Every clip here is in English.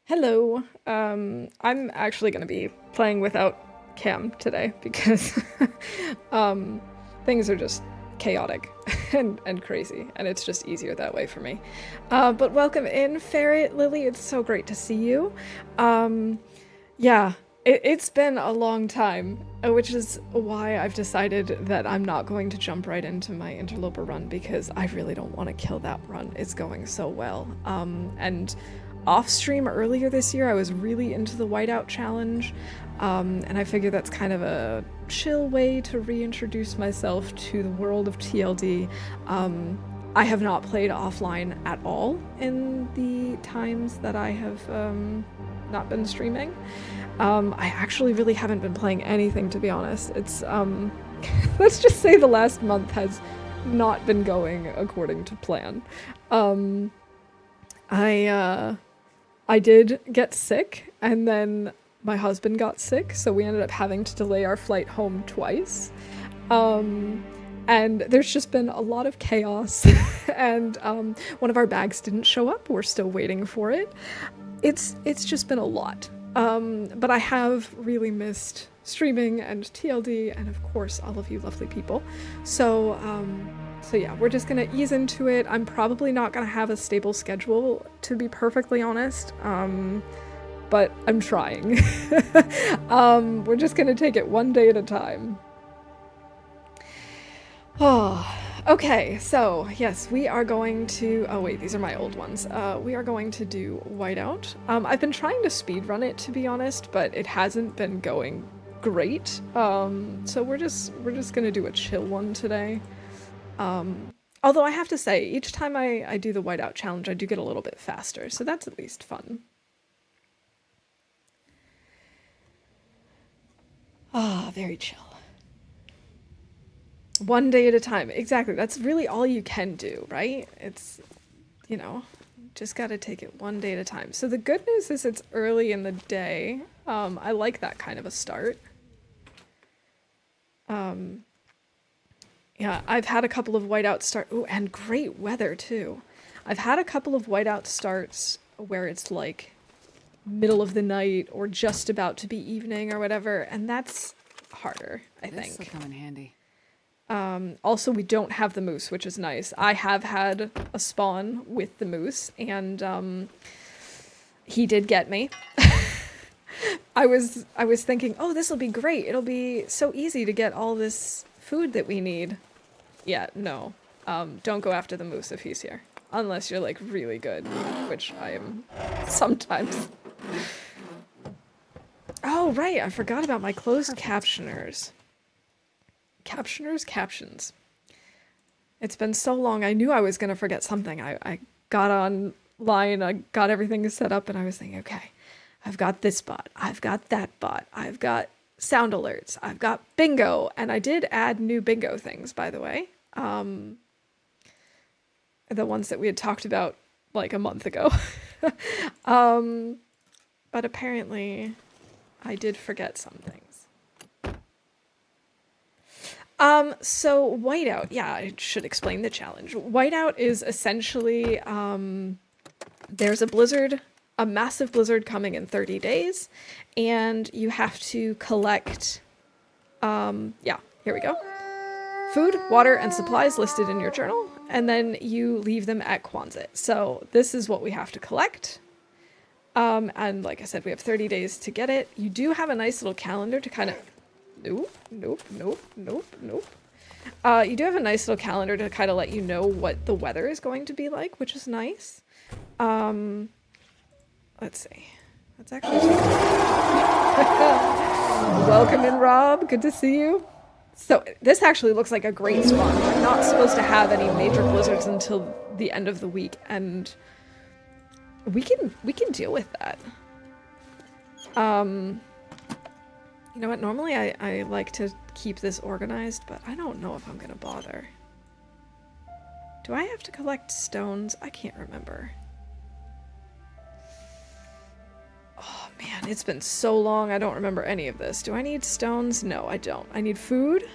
Hello. I'm actually going to be playing without Cam today because um, things are just chaotic and crazy, and it's just easier that way for me. But welcome in, Ferret Lily. It's so great to see you. Um, yeah, it's been a long time, which is why I've decided that I'm not going to jump right into my interloper run because I really don't want to kill that run. It's going so well. And off stream earlier this year, I was really into the Whiteout challenge, and I figured that's kind of a chill way to reintroduce myself to the world of TLD. I have not played offline at all in the times that I have not been streaming. I actually really haven't been playing anything, to be honest. It's, let's just say the last month has not been going according to plan. Um, I did get sick, and then my husband got sick, so we ended up having to delay our flight home twice. And there's just been a lot of chaos, and one of our bags didn't show up. We're still waiting for it. It's just been a lot. But I have really missed streaming and TLD, and of course all of you lovely people. So yeah, we're just gonna ease into it. I'm probably not gonna have a stable schedule, to be perfectly honest, but I'm trying. We're just gonna take it one day at a time. Oh, okay, so yes, we are going to, oh wait, these are my old ones. We are going to do Whiteout. I've been trying to speedrun it, to be honest, but it hasn't been going great. So we're just gonna do a chill one today. Although I have to say, each time I do the Whiteout challenge, I do get a little bit faster, so that's at least fun. Ah, very chill. One day at a time. Exactly. That's really all you can do, right? It's, just gotta take it one day at a time. So the good news is it's early in the day. I like that kind of a start. Yeah, I've had a couple of Whiteout starts. Ooh, and great weather, too. I've had a couple of Whiteout starts where it's like middle of the night or just about to be evening or whatever, and that's harder, I think. This will come in handy. Also, we don't have the moose, which is nice. I have had a spawn with the moose, and he did get me. I was thinking, oh, this will be great. It'll be so easy to get all this food that we need. Yeah, no. Don't go after the moose if he's here. Unless you're, like, really good, which I am sometimes. Oh, right, I forgot about my closed captioners. Captions. It's been so long, I knew I was going to forget something. I got online, I got everything set up, and I was thinking, okay, I've got this bot, I've got that bot, I've got sound alerts, I've got bingo, and I did add new bingo things, by the way. The ones that we had talked about like a month ago. But apparently I did forget some things. So Whiteout, yeah, I should explain the challenge. Whiteout is essentially, there's a blizzard, a massive blizzard coming in 30 days, and you have to collect, yeah, here we go. Food, water, and supplies listed in your journal, and then you leave them at Quonset. So this is what we have to collect. And like I said, we have 30 days to get it. You do have a nice little calendar to kind of... Nope. You do have a nice little calendar to kind of let you know what the weather is going to be like, which is nice. Let's see. Let's actually take Welcome in, Rob. Good to see you. So this actually looks like a great spawn. We're not supposed to have any major blizzards until the end of the week, and we can deal with that. You know what? Normally I like to keep this organized, but I don't know if I'm gonna bother. Do I have to collect stones? I can't remember. Oh man, it's been so long, I don't remember any of this. Do I need stones? No, I don't. I need food,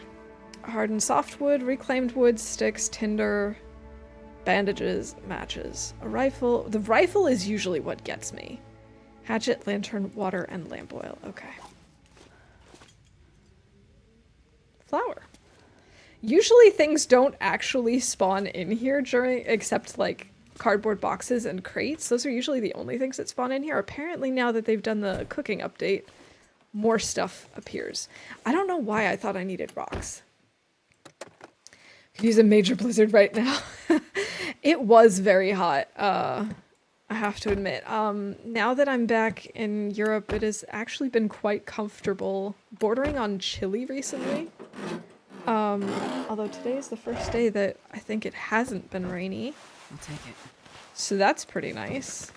hardened softwood, reclaimed wood, sticks, tinder, bandages, matches, a rifle. The rifle is usually what gets me. Hatchet, lantern, water, and lamp oil. Okay. Flour. Usually things don't actually spawn in here except like cardboard boxes and crates. Those are usually the only things that spawn in here. Apparently now that they've done the cooking update, more stuff appears. I don't know why I thought I needed rocks. Could use a major blizzard right now. It was very hot, I have to admit. Now that I'm back in Europe, it has actually been quite comfortable, bordering on chilly recently. Although today is the first day that I think it hasn't been rainy. I'll take it. So that's pretty nice.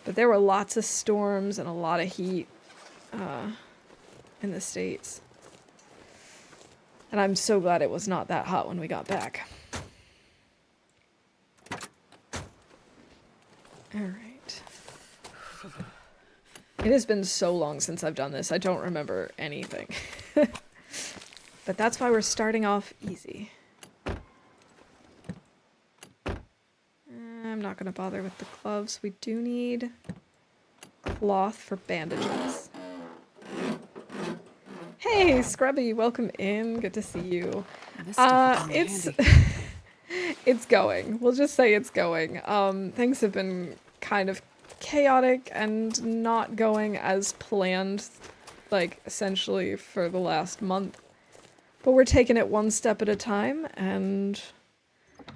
But there were lots of storms and a lot of heat in the States. And I'm so glad it was not that hot when we got back. All right. It has been so long since I've done this. I don't remember anything. But that's why we're starting off easy. I'm not going to bother with the gloves. We do need cloth for bandages. Hey, Scrubby, welcome in. Good to see you. It's going. We'll just say it's going. Things have been kind of chaotic and not going as planned, like, essentially for the last month. But we're taking it one step at a time, and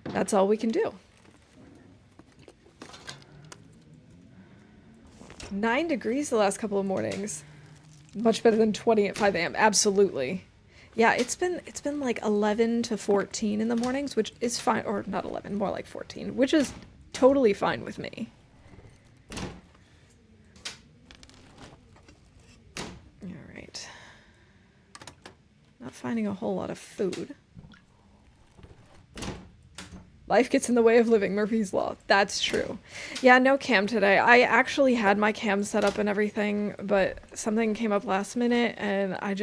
that's all we can do. 9 degrees the last couple of mornings. Much better than 20 at 5 a.m. Absolutely. Yeah, it's been like 11 to 14 in the mornings, which is fine. Or not 11, more like 14, which is totally fine with me. All right. Not finding a whole lot of food. Life gets in the way of living, Murphy's Law. That's true. Yeah, no cam today. I actually had my cam set up and everything, but something came up last minute and I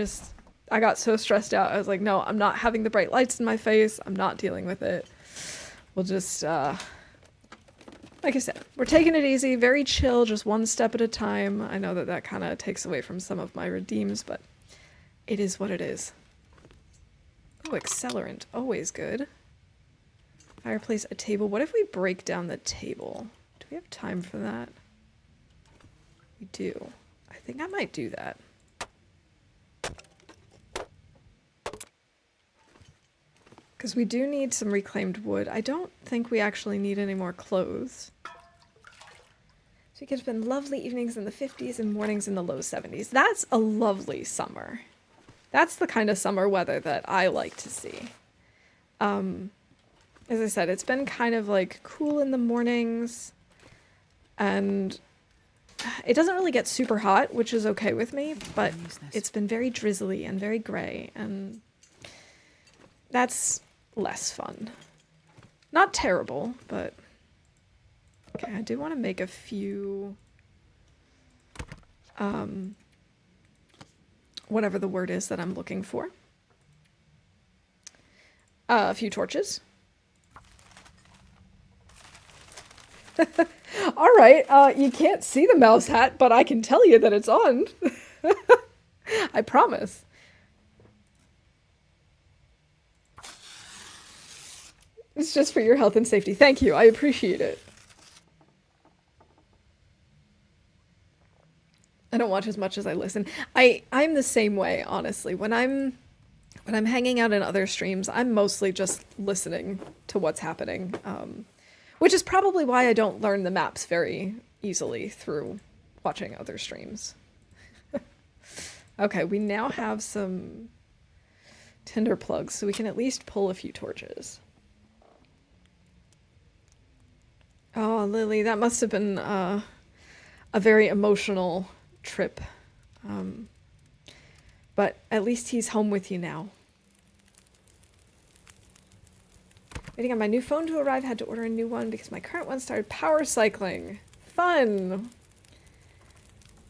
got so stressed out. I was like, no, I'm not having the bright lights in my face. I'm not dealing with it. We'll just, like I said, we're taking it easy, very chill, just one step at a time. I know that kind of takes away from some of my redeems, but it is what it is. Oh, accelerant. Always good. Fireplace, a table. What if we break down the table? Do we have time for that? We do. I think I might do that. Because we do need some reclaimed wood. I don't think we actually need any more clothes. So it could have been lovely evenings in the 50s and mornings in the low 70s. That's a lovely summer. That's the kind of summer weather that I like to see. As I said, it's been kind of like cool in the mornings and it doesn't really get super hot, which is okay with me, but it's been very drizzly and very gray and that's less fun. Not terrible, but okay, I do want to make a few whatever the word is that I'm looking for. A few torches. All right, you can't see the mouse hat, but I can tell you that it's on. I promise. It's just for your health and safety. Thank you. I appreciate it. I don't watch as much as I listen. I'm the same way, honestly. When I'm hanging out in other streams, I'm mostly just listening to what's happening. Which is probably why I don't learn the maps very easily through watching other streams. Okay, we now have some tinder plugs, so we can at least pull a few torches. Oh, Lily, that must have been a very emotional trip. But at least he's home with you now. Waiting on my new phone to arrive, had to order a new one because my current one started power cycling. Fun!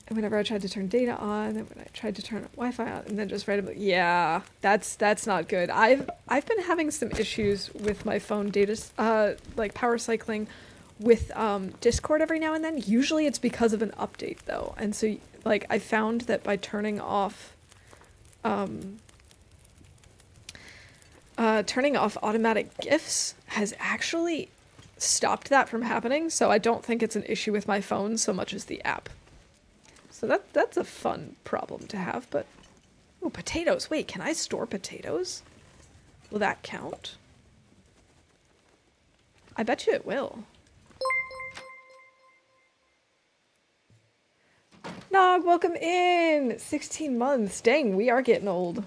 And whenever I tried to turn data on, and when I tried to turn Wi-Fi on, and then just randomly, yeah, that's not good. I've been having some issues with my phone data, like power cycling with Discord every now and then. Usually it's because of an update though. And so like I found that by turning off automatic GIFs has actually stopped that from happening. So I don't think it's an issue with my phone so much as the app. So that's a fun problem to have, but oh, potatoes. Wait, can I store potatoes? Will that count? I bet you it will. Nog, welcome in! 16 months. Dang, we are getting old.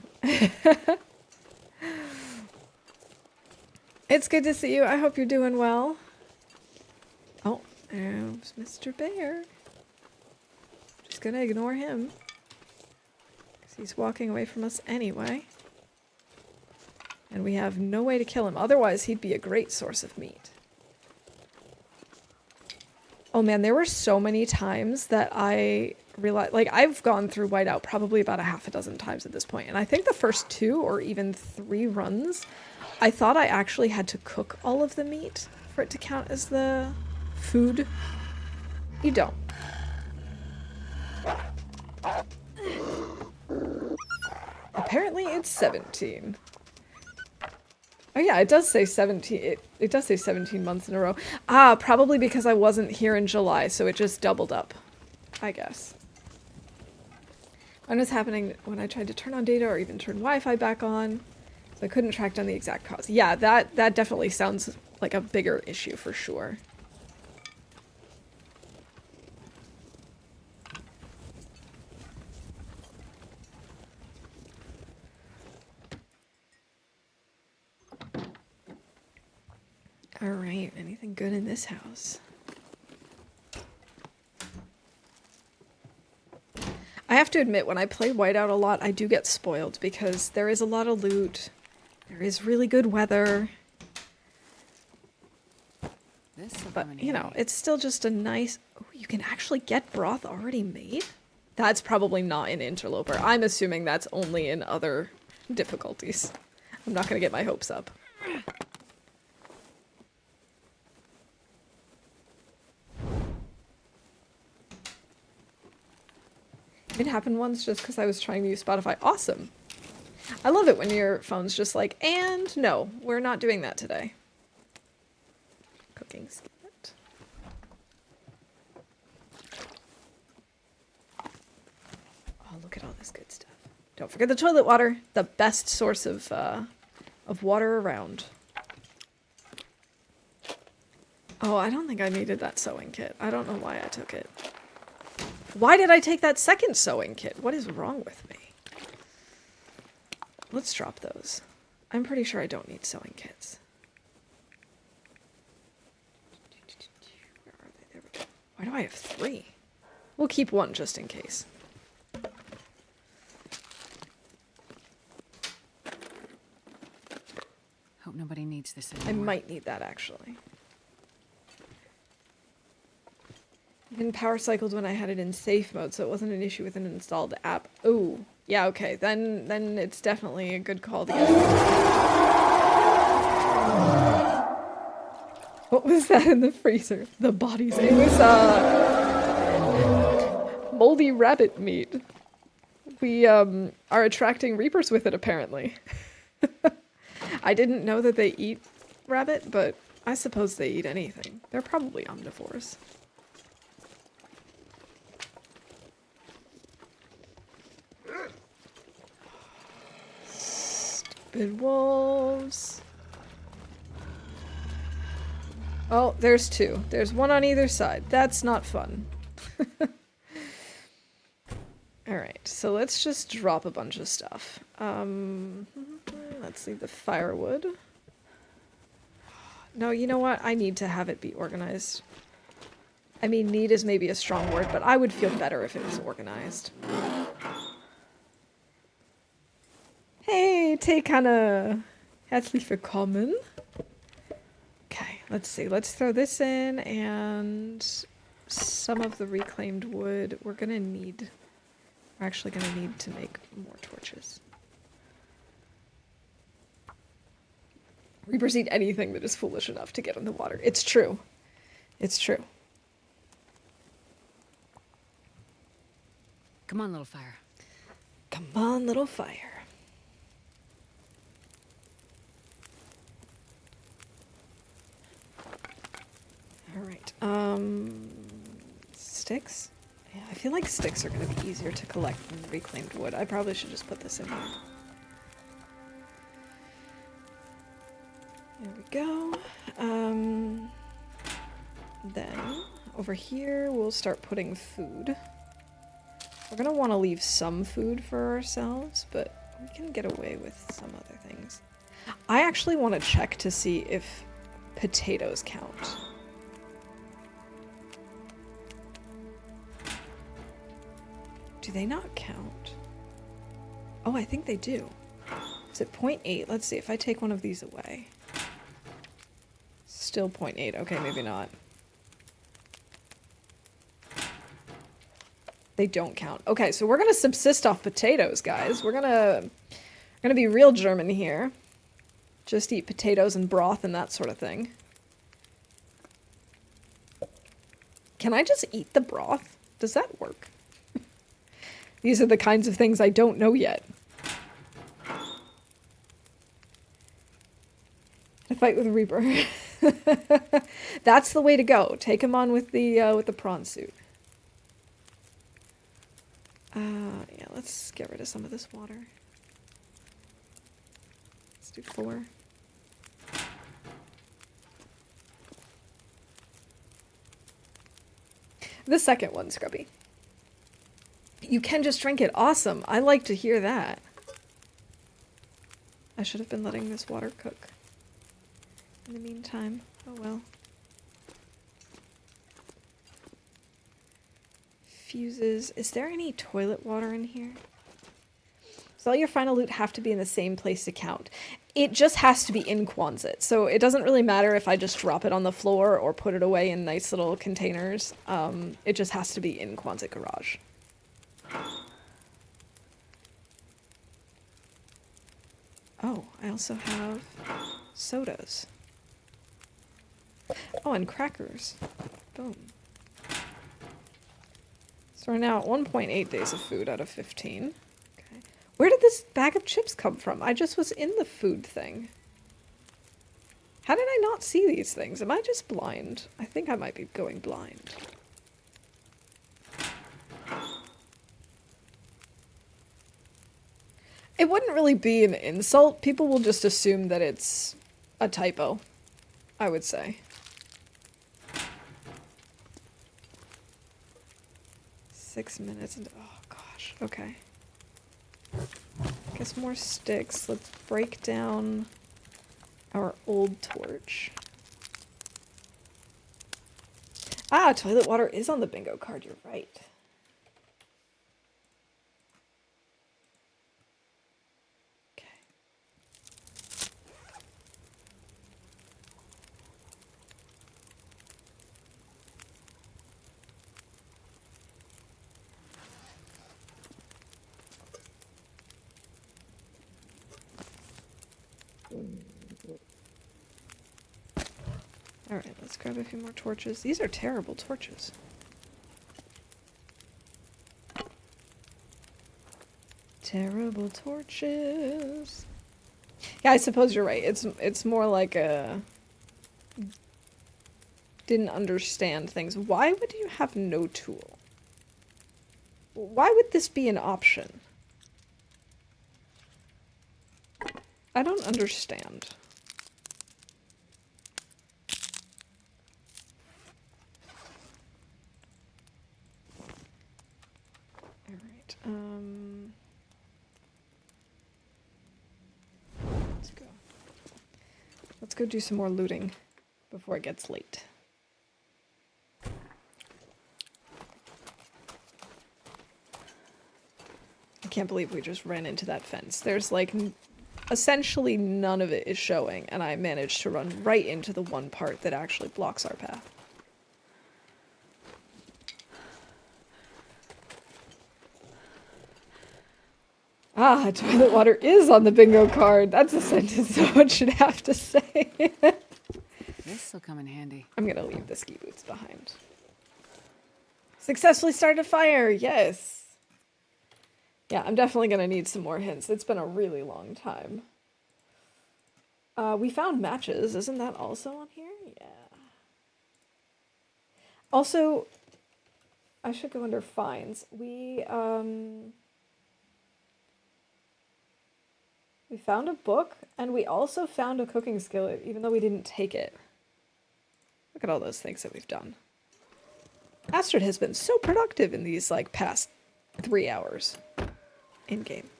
It's good to see you. I hope you're doing well. Oh, there's Mr. Bear. Just gonna ignore him. Because he's walking away from us anyway. And we have no way to kill him. Otherwise, he'd be a great source of meat. Oh man, there were so many times that I realized, like I've gone through Whiteout probably about a half a dozen times at this point, and I think the first 2 or even 3 runs, I thought I actually had to cook all of the meat for it to count as the food. You don't. Apparently it's 17. Oh yeah, it does say 17. It does say 17 months in a row. Ah, probably because I wasn't here in July, so it just doubled up, I guess. When was happening when I tried to turn on data or even turn Wi-Fi back on, so I couldn't track down the exact cause. Yeah, that definitely sounds like a bigger issue for sure. Alright, anything good in this house? I have to admit, when I play Whiteout a lot, I do get spoiled because there is a lot of loot. There is really good weather. But, you know, it's still just a nice... Oh, you can actually get broth already made? That's probably not in Interloper. I'm assuming that's only in other difficulties. I'm not going to get my hopes up. It happened once just because I was trying to use Spotify. Awesome. I love it when your phone's just like, and no, we're not doing that today. Cooking skillet. Oh, look at all this good stuff. Don't forget the toilet water. The best source of water around. Oh, I don't think I needed that sewing kit. I don't know why I took it. Why did I take that second sewing kit? What is wrong with me? Let's drop those. I'm pretty sure I don't need sewing kits. Where are they? There we go. Why do I have 3? We'll keep 1 just in case. Hope nobody needs this anymore. I might need that actually. Even power cycled when I had it in safe mode, so it wasn't an issue with an installed app. Oh, yeah, okay. Then it's definitely a good call to get it. What was that in the freezer? The bodies. It was moldy rabbit meat. We are attracting reapers with it apparently. I didn't know that they eat rabbit, but I suppose they eat anything. They're probably omnivores. Stupid wolves. Oh, there's 2. There's 1 on either side. That's not fun. Alright, so let's just drop a bunch of stuff. Let's leave the firewood. No, you know what? I need to have it be organized. I mean, need is maybe a strong word, but I would feel better if it was organized. Hey, Teikana! Herzlich willkommen. Okay, let's see. Let's throw this in, and some of the reclaimed wood we're actually gonna need to make more torches. Reapers eat anything that is foolish enough to get in the water. It's true. It's true. Come on, little fire. Come on, little fire. All right. Sticks? Yeah, I feel like sticks are going to be easier to collect than reclaimed wood. I probably should just put this in here. There we go. Then over here we'll start putting food. We're going to want to leave some food for ourselves, but we can get away with some other things. I actually want to check to see if potatoes count. Do they not count? Oh, I think they do. Is it 0.8? Let's see, if I take one of these away. Still 0.8. Okay, maybe not. They don't count. Okay, so we're gonna subsist off potatoes, guys. We're gonna be real German here. Just eat potatoes and broth and that sort of thing. Can I just eat the broth? Does that work? These are the kinds of things I don't know yet. A fight with a Reaper. That's the way to go. Take him on with the prawn suit. Yeah, let's get rid of some of this water. Let's do 4. The second one, Scrubby. You can just drink it. Awesome. I like to hear that. I should have been letting this water cook. In the meantime, oh well. Fuses. Is there any toilet water in here? Does all your final loot have to be in the same place to count? It just has to be in Quonset. So it doesn't really matter if I just drop it on the floor or put it away in nice little containers. It just has to be in Quonset Garage. Oh, I also have sodas. Oh, and crackers. Boom. So we're now at 1.8 days of food out of 15. Okay. Where did this bag of chips come from? I just was in the food thing. How did I not see these things? Am I just blind? I think I might be going blind. It wouldn't really be an insult. People will just assume that it's a typo, I would say. Six minutes and oh gosh, okay. Guess more sticks. Let's break down our old torch. Ah, toilet water is on the bingo card, you're right. Alright, let's grab a few more torches. These are terrible torches. Terrible torches. Yeah, I suppose you're right. It's more like a... Didn't understand things. Why would you have no tool? Why would this be an option? I don't understand. Alright, let's go. Let's go do some more looting before it gets late. I can't believe we just ran into that fence. There's like essentially none of it is showing, and I managed to run right into the one part that actually blocks our path. Ah, toilet water is on the bingo card. That's a sentence someone should have to say. This'll come in handy. I'm gonna leave the ski boots behind. Successfully started a fire, yes! Yeah, I'm definitely gonna need some more hints. It's been a really long time. We found matches. Isn't that also on here? Yeah. Also, I should go under finds. We found a book, and we also found a cooking skillet, even though we didn't take it. Look at all those things that we've done. Astrid has been so productive in these, like, past 3 hours in-game.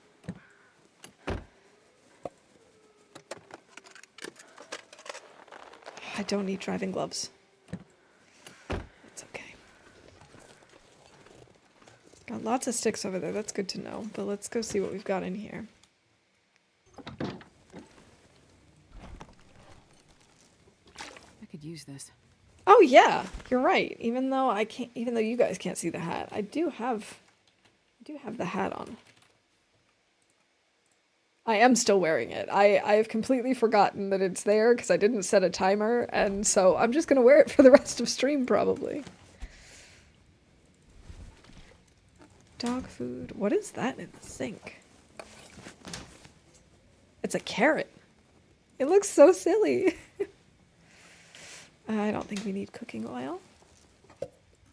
I don't need driving gloves. That's okay. Got lots of sticks over there. That's good to know. But let's go see what we've got in here. I could use this. Oh yeah, you're right. Even though you guys can't see the hat, I do have the hat on. I am still wearing it. I have completely forgotten that it's there because I didn't set a timer, and so I'm just gonna wear it for the rest of stream probably. Dog food. What is that in the sink? It's a carrot. It looks so silly. I don't think we need cooking oil.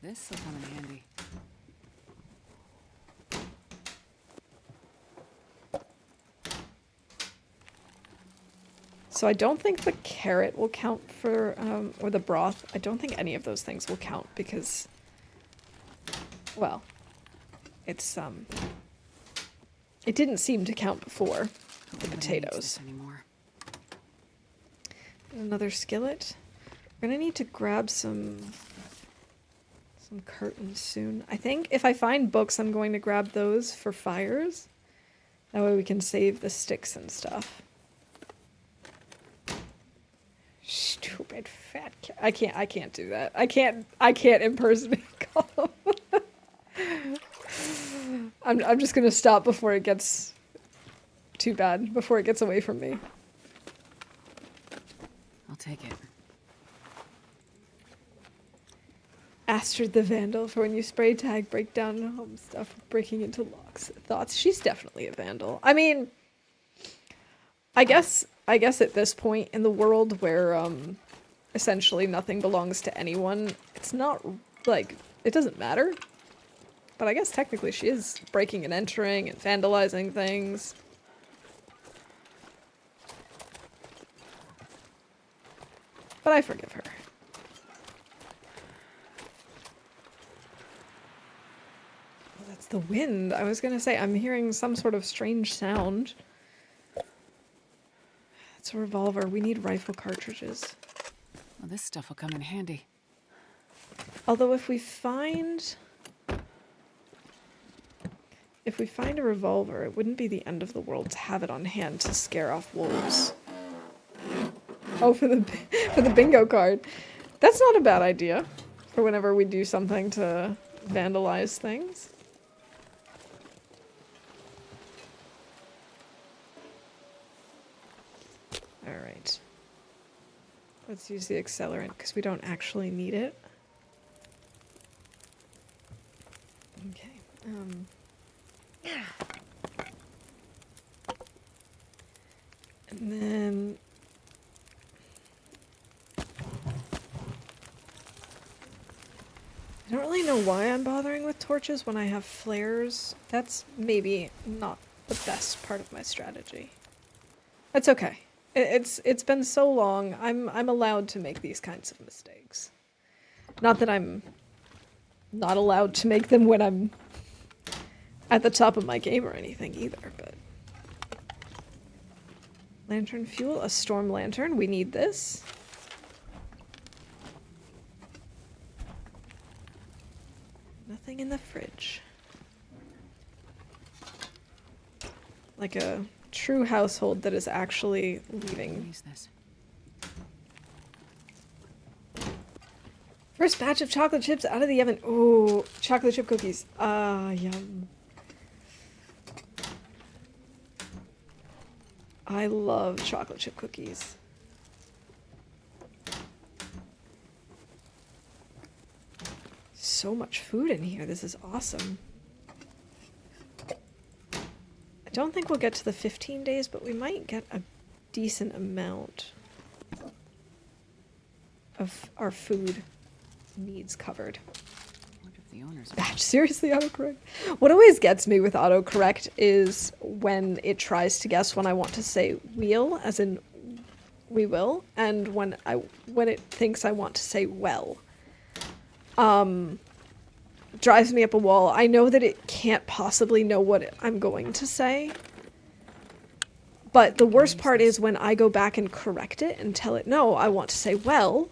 This'll come in handy. So I don't think the carrot will count for, or the broth. I don't think any of those things will count because, well, it's, it didn't seem to count before the potatoes. Another skillet. We're gonna need to grab some curtains soon. I think if I find books, I'm going to grab those for fires. That way we can save the sticks and stuff. Stupid fat cat. I can't do that. I can't impersonate Gollum. I'm just gonna stop before it gets too bad, before it gets away from me. I'll take it. Astrid the Vandal for when you spray tag, break down home stuff, breaking into locks. Thoughts? She's definitely a vandal. I mean, I guess at this point in the world where essentially nothing belongs to anyone, it's not like it doesn't matter. But I guess technically she is breaking and entering and vandalizing things. But I forgive her. Oh, that's the wind. I was gonna say I'm hearing some sort of strange sound. It's a revolver. We need rifle cartridges. Well, this stuff will come in handy. Although if we find a revolver, it wouldn't be the end of the world to have it on hand to scare off wolves. Oh, for the bingo card. That's not a bad idea for whenever we do something to vandalize things. Alright. Let's use the accelerant because we don't actually need it. Okay. And then I don't really know why I'm bothering with torches when I have flares. That's maybe not the best part of my strategy. That's okay. It's been so long. I'm allowed to make these kinds of mistakes. Not that I'm not allowed to make them when I'm at the top of my game or anything either, but lantern fuel, a storm lantern. We need this. Nothing in the fridge. Like a true household that is actually leaving. Use this. First batch of chocolate chips out of the oven. Ooh, chocolate chip cookies. Ah, yum. I love chocolate chip cookies. So much food in here. This is awesome. I don't think we'll get to the 15 days, but we might get a decent amount of our food needs covered. What if the owners... Batch, seriously, autocorrect? What always gets me with autocorrect is when it tries to guess when I want to say wheel, as in we will, and when it thinks I want to say well. Drives me up a wall. I know that it can't possibly know what I'm going to say. But the worst part is when I go back and correct it and tell it, no, I want to say well,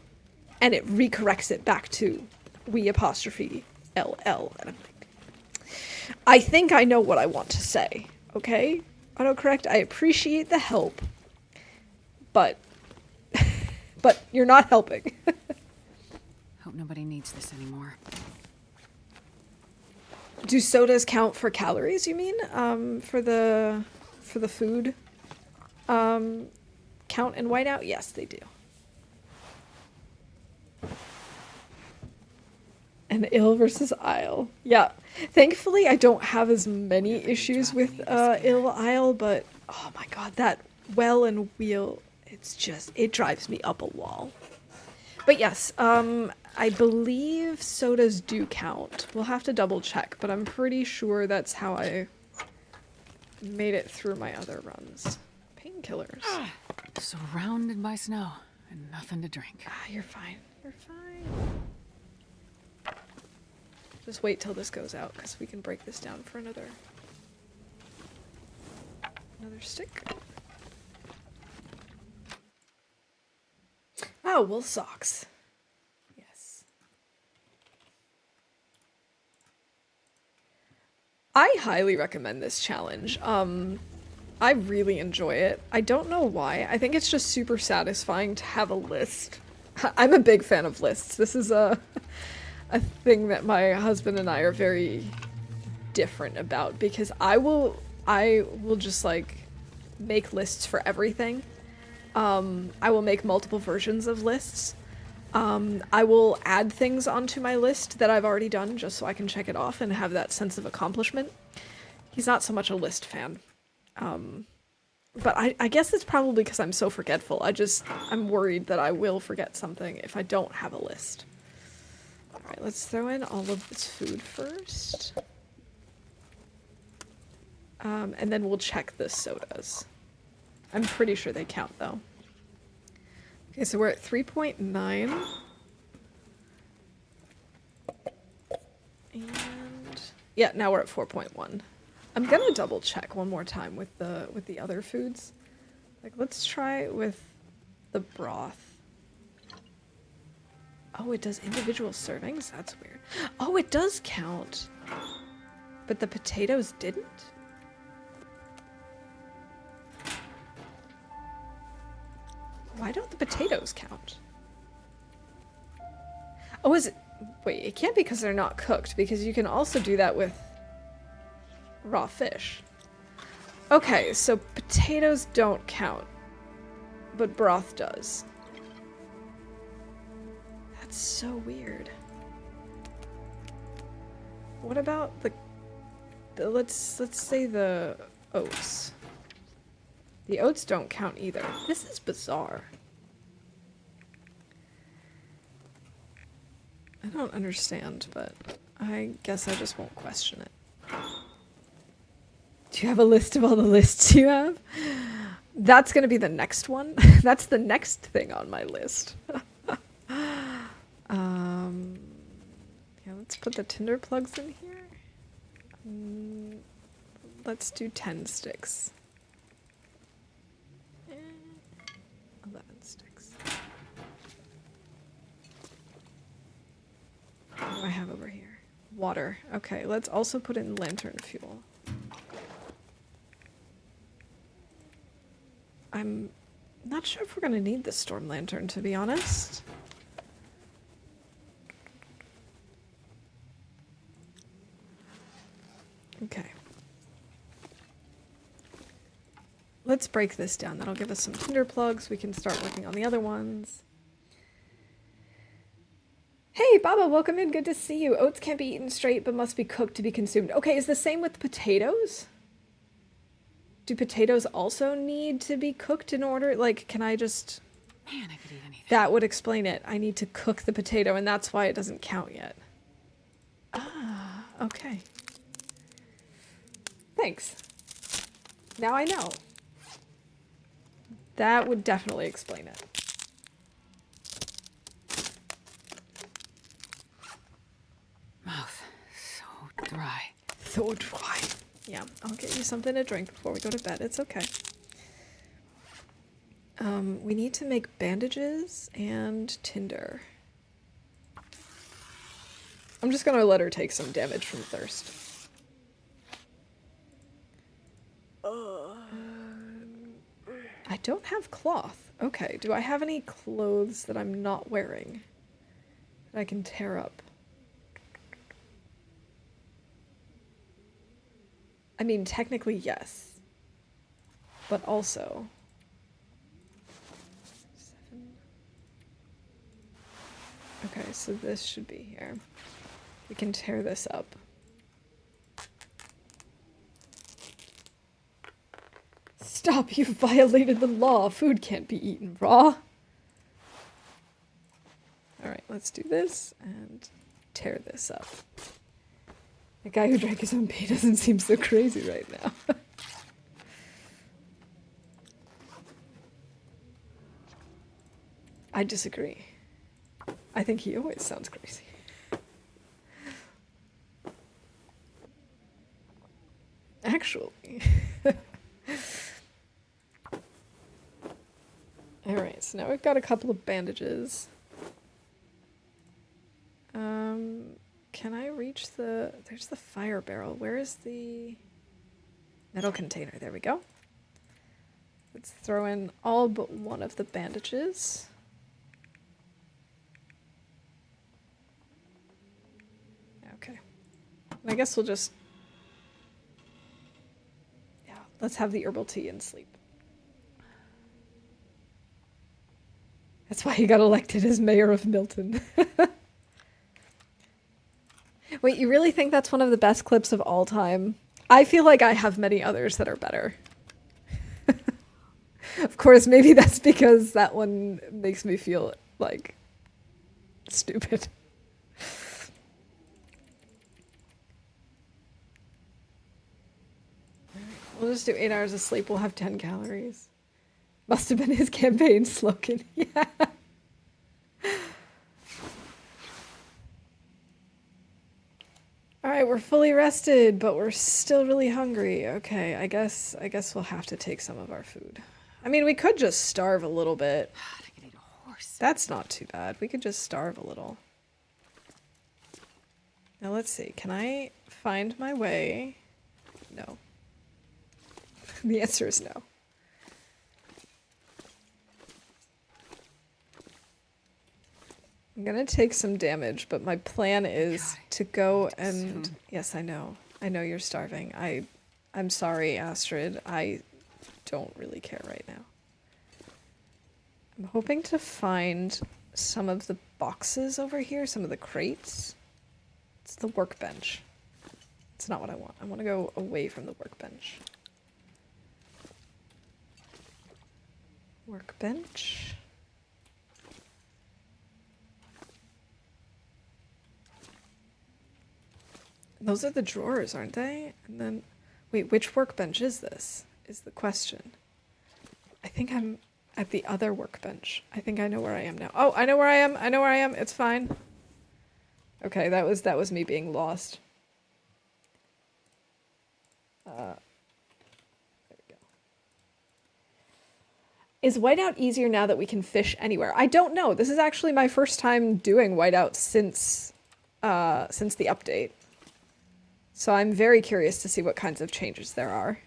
and it recorrects it back to we apostrophe LL. And I'm like, I think I know what I want to say, okay? Autocorrect, I appreciate the help, but you're not helping. Hope nobody needs this anymore. Do sodas count for calories, you mean? For the food count in Whiteout? Yes, they do. And ill versus Isle. Yeah. Thankfully, I don't have as many issues with ill Isle, but oh my god, that well and wheel, it drives me up a wall. But yes, I believe sodas do count. We'll have to double check, but I'm pretty sure that's how I made it through my other runs. Painkillers. Surrounded by snow and nothing to drink. You're fine. You're fine. Just wait till this goes out, because we can break this down for another stick. Oh, wool socks. Yes. I highly recommend this challenge. I really enjoy it. I don't know why. I think it's just super satisfying to have a list. I'm a big fan of lists. This is a thing that my husband and I are very different about, because I will just like make lists for everything. I will make multiple versions of lists. I will add things onto my list that I've already done just so I can check it off and have that sense of accomplishment. He's not so much a list fan. But I guess it's probably because I'm so forgetful. I'm worried that I will forget something if I don't have a list. Alright, let's throw in all of this food first. And then we'll check the sodas. I'm pretty sure they count, though. Okay, so we're at 3.9. And yeah, now we're at 4.1. I'm gonna double check one more time with the other foods. Like, let's try it with the broth. Oh, it does individual servings? That's weird. Oh, it does count. But the potatoes didn't? Why don't the potatoes count? Oh, is it... Wait, it can't be because they're not cooked, because you can also do that with raw fish. Okay, so potatoes don't count, but broth does. That's so weird. What about the let's say the oats. The oats don't count either. This is bizarre. I don't understand, but I guess I just won't question it. Do you have a list of all the lists you have? That's gonna be the next one. That's the next thing on my list. Yeah, let's put the tinder plugs in here. Let's do 10 sticks. 11 sticks. What do I have over here? Water. Okay, let's also put in lantern fuel. I'm not sure if we're gonna need the storm lantern, to be honest. Okay. Let's break this down. That'll give us some tinder plugs. We can start working on the other ones. Hey, Hey, Baba, welcome in. Good to see you. Oats can't be eaten straight, but must be cooked to be consumed. Okay, is the same with potatoes? Do potatoes also need to be cooked in order? Like, can I just... Man, I could eat anything. That would explain it. I need to cook the potato, and that's why it doesn't count yet. Ah, okay. Thanks. Now I know. That would definitely explain it. Mouth so dry. So dry. Yeah, I'll get you something to drink before we go to bed. It's okay. We need to make bandages and tinder. I'm just gonna let her take some damage from thirst. I don't have cloth. Okay, do I have any clothes that I'm not wearing that I can tear up? I mean, technically, yes. But also... 7. Okay, so this should be here. We can tear this up. Stop, you violated the law. Food can't be eaten raw. Alright, let's do this and tear this up. The guy who drank his own pee doesn't seem so crazy right now. I disagree. I think he always sounds crazy. Actually. Alright, so now we've got a couple of bandages. Can I reach the... There's the fire barrel. Where is the metal container? There we go. Let's throw in all but one of the bandages. Okay. And I guess we'll just... Yeah, let's have the herbal tea and sleep. That's why he got elected as mayor of Milton. Wait, you really think that's one of the best clips of all time? I feel like I have many others that are better. Of course, maybe that's because that one makes me feel, like, stupid. We'll just do 8 hours of sleep. We'll have 10 calories. Must have been his campaign slogan. Yeah. All right, we're fully rested, but we're still really hungry. Okay, I guess we'll have to take some of our food. I mean, we could just starve a little bit. God, I could eat a horse. That's not too bad. We could just starve a little. Now let's see. Can I find my way? No. The answer is no. I'm gonna take some damage, but my plan is to go and... Yes, I know. I know you're starving. I'm sorry, Astrid. I don't really care right now. I'm hoping to find some of the boxes over here, some of the crates. It's the workbench. It's not what I want. I want to go away from the workbench. Workbench. Those are the drawers, aren't they? And then, wait, which workbench is this? Is the question. I think I'm at the other workbench. I think I know where I am now. Oh, I know where I am. I know where I am. It's fine. Okay, that was me being lost. There we go. Is Whiteout easier now that we can fish anywhere? I don't know. This is actually my first time doing Whiteout since the update. So I'm very curious to see what kinds of changes there are.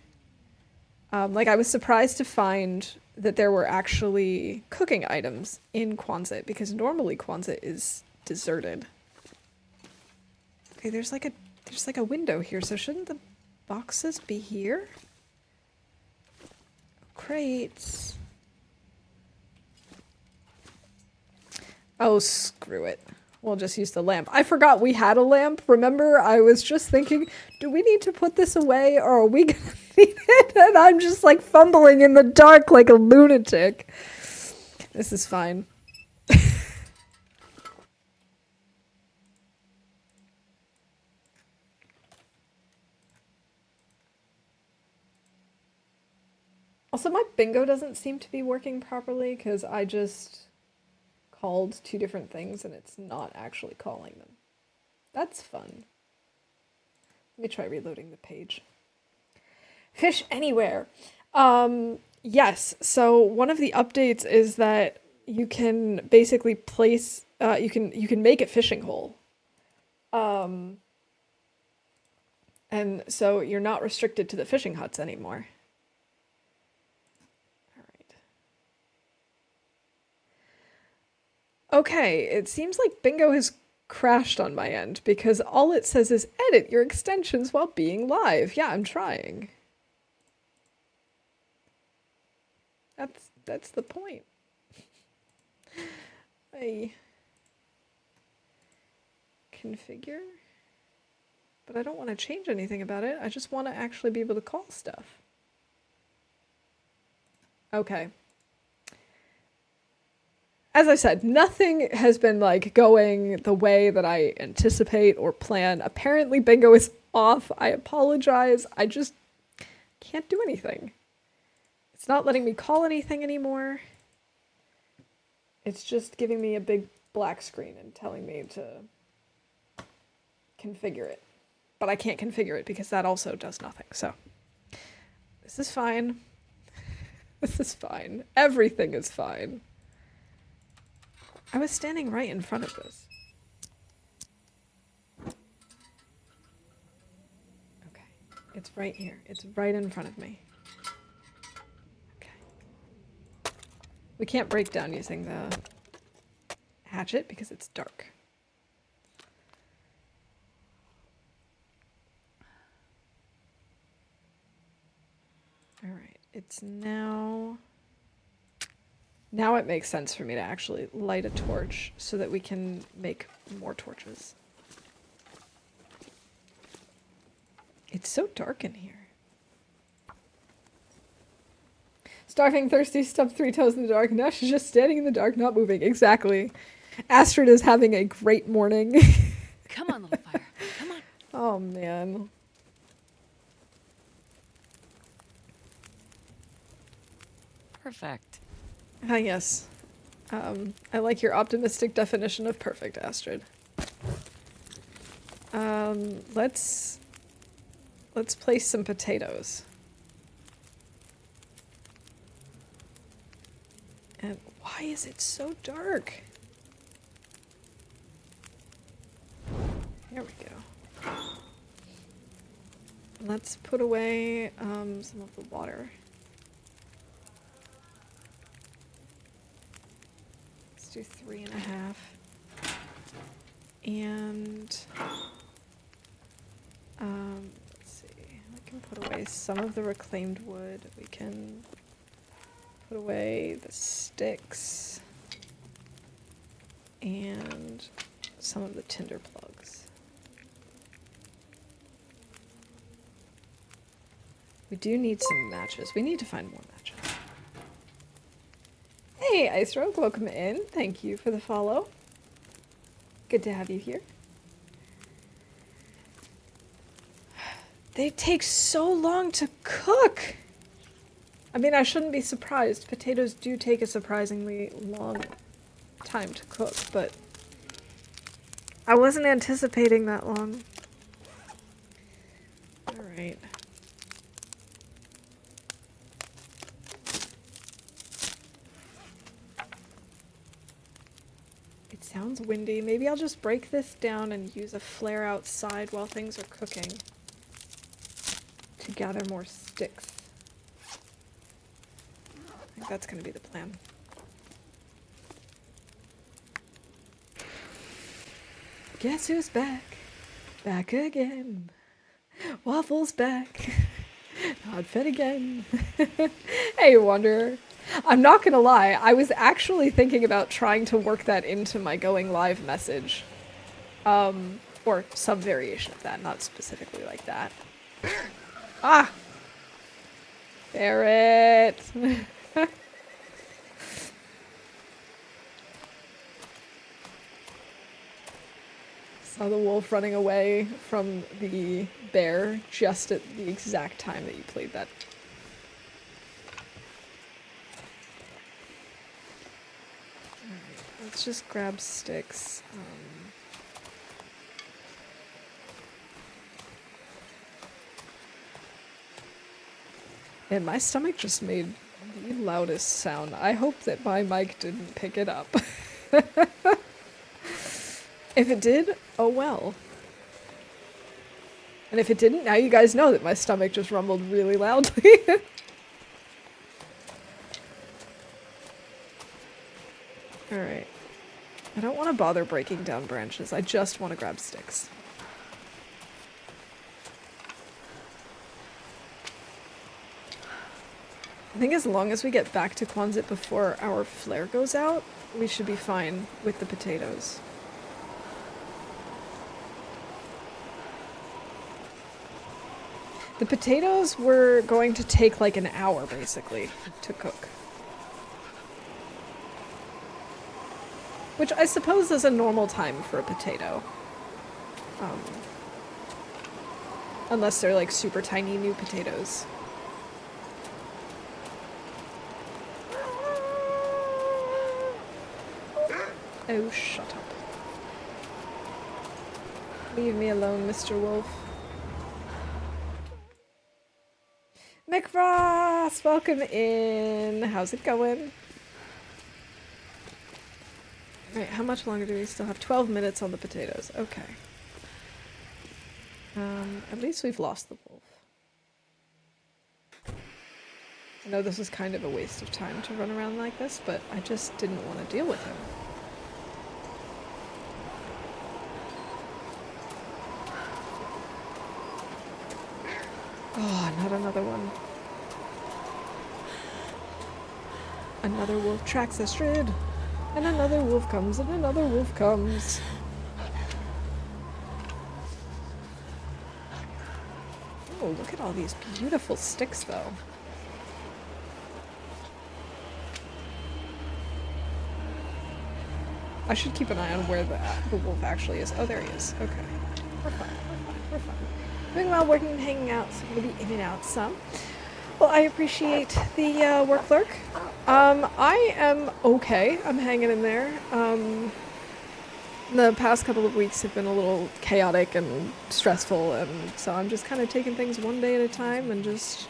Like, I was surprised to find that there were actually cooking items in Quonset, because normally Quonset is deserted. Okay, there's like a window here, so shouldn't the boxes be here? Crates. Oh, screw it. We'll just use the lamp. I forgot we had a lamp. Remember, I was just thinking, do we need to put this away or are we gonna need it? And I'm just like fumbling in the dark like a lunatic. This is fine. Also, my bingo doesn't seem to be working properly because I just called two different things and it's not actually calling them. That's fun. Let me try reloading the page. Fish anywhere. Yes, so one of the updates is that you can basically place you can make a fishing hole. And so you're not restricted to the fishing huts anymore. Okay, it seems like bingo has crashed on my end because all it says is edit your extensions while being live. Yeah, I'm trying. That's the point. I configure, but I don't want to change anything about it. I just want to actually be able to call stuff. Okay. As I said, nothing has been like going the way that I anticipate or plan. Apparently bingo is off. I apologize. I just can't do anything. It's not letting me call anything anymore. It's just giving me a big black screen and telling me to configure it. But I can't configure it because that also does nothing. So this is fine. This is fine. Everything is fine. I was standing right in front of this. Okay. It's right here. It's right in front of me. Okay. We can't break down using the hatchet because it's dark. All right. It's now... Now it makes sense for me to actually light a torch so that we can make more torches. It's so dark in here. Starving, thirsty, stubbed 3 toes in the dark. Now she's just standing in the dark, not moving. Exactly. Astrid is having a great morning. Come on, little fire. Come on. Oh, man. Perfect. Ah, yes. I like your optimistic definition of perfect, Astrid. Let's place some potatoes. And why is it so dark? There we go. Let's put away some of the water. Do 3.5. And let's see. We can put away some of the reclaimed wood. We can put away the sticks and some of the tinder plugs. We do need some matches. We need to find more matches. Hey, Ice Rogue, welcome in. Thank you for the follow. Good to have you here. They take so long to cook. I mean, I shouldn't be surprised. Potatoes do take a surprisingly long time to cook, but I wasn't anticipating that long. All right. Sounds windy. Maybe I'll just break this down and use a flare outside while things are cooking to gather more sticks. I think that's going to be the plan. Guess who's back? Back again. Waffle's back. Not fed again. Hey, Wanderer. I'm not gonna lie, I was actually thinking about trying to work that into my going live message. Or some variation of that, not specifically like that. Ah! Barrett! Saw the wolf running away from the bear just at the exact time that you played that. Alright, let's just grab sticks. And my stomach just made the loudest sound. I hope that my mic didn't pick it up. If it did, oh well. And if it didn't, now you guys know that my stomach just rumbled really loudly. Alright. I don't want to bother breaking down branches. I just want to grab sticks. I think as long as we get back to Quonset before our flare goes out, we should be fine with the potatoes. The potatoes were going to take like an hour, basically, to cook. Which I suppose is a normal time for a potato. Unless they're like super tiny new potatoes. Oh, shut up. Leave me alone, Mr. Wolf. McRoss, welcome in. How's it going? Alright, how much longer do we still have? 12 minutes on the potatoes. Okay. At least we've lost the wolf. I know this is kind of a waste of time to run around like this, but I just didn't want to deal with him. Oh, not another one. Another wolf tracks a shred, and another wolf comes, and another wolf comes. Oh, look at all these beautiful sticks, though. I should keep an eye on where the wolf actually is. Oh, there he is. Okay. We're fine. We're fine. Doing well, working and hanging out, so I'm going to be in and out some. Well, I appreciate the work lurk. I am okay. I'm hanging in there. The past couple of weeks have been a little chaotic and stressful, and so I'm just kind of taking things one day at a time and just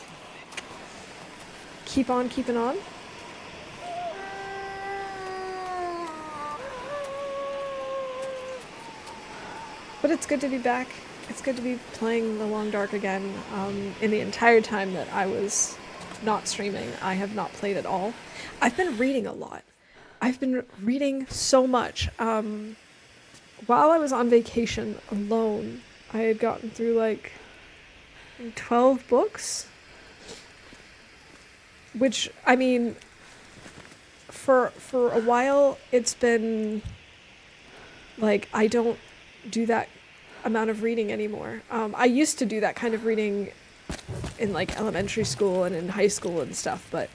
keep on keeping on. But it's good to be back. It's good to be playing The Long Dark again. In the entire time that I was not streaming, I have not played at all. I've been reading a lot. I've been reading so much. While I was on vacation alone, I had gotten through like 12 books. Which, I mean, for a while, it's been like, I don't do that amount of reading anymore. I used to do that kind of reading in like elementary school and in high school and stuff, but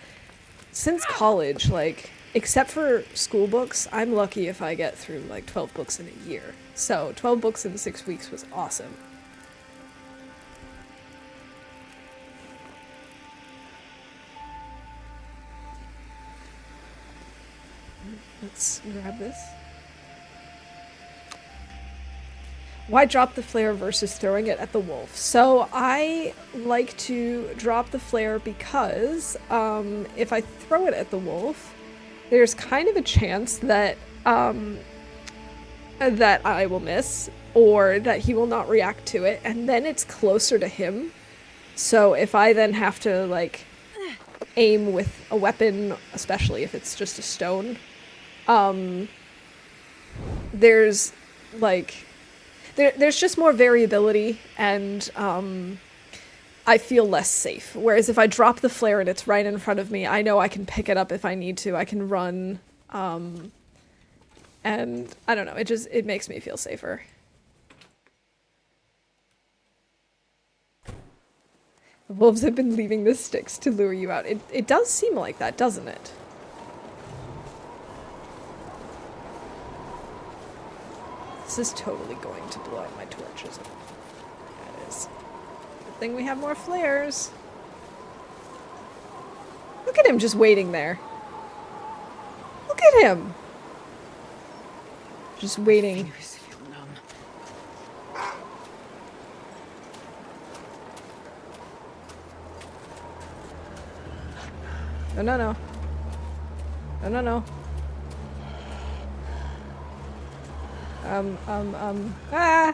since college, like, except for school books, I'm lucky if I get through like 12 books in a year. So 12 books in 6 weeks was awesome. Let's grab this. Why drop the flare versus throwing it at the wolf? So I like to drop the flare because if I throw it at the wolf, there's kind of a chance that that I will miss or that he will not react to it, and then it's closer to him. So if I then have to like aim with a weapon, especially if it's just a stone, there's like there's just more variability, and I feel less safe. Whereas if I drop the flare and it's right in front of me, I know I can pick it up if I need to. I can run. And I don't know, it makes me feel safer. The wolves have been leaving the sticks to lure you out. It does seem like that, doesn't it? This is totally going to blow out my torches. That is. Good thing we have more flares. Look at him just waiting there. Look at him! Just waiting. Fingers feel numb. No, no, no. No, no, no.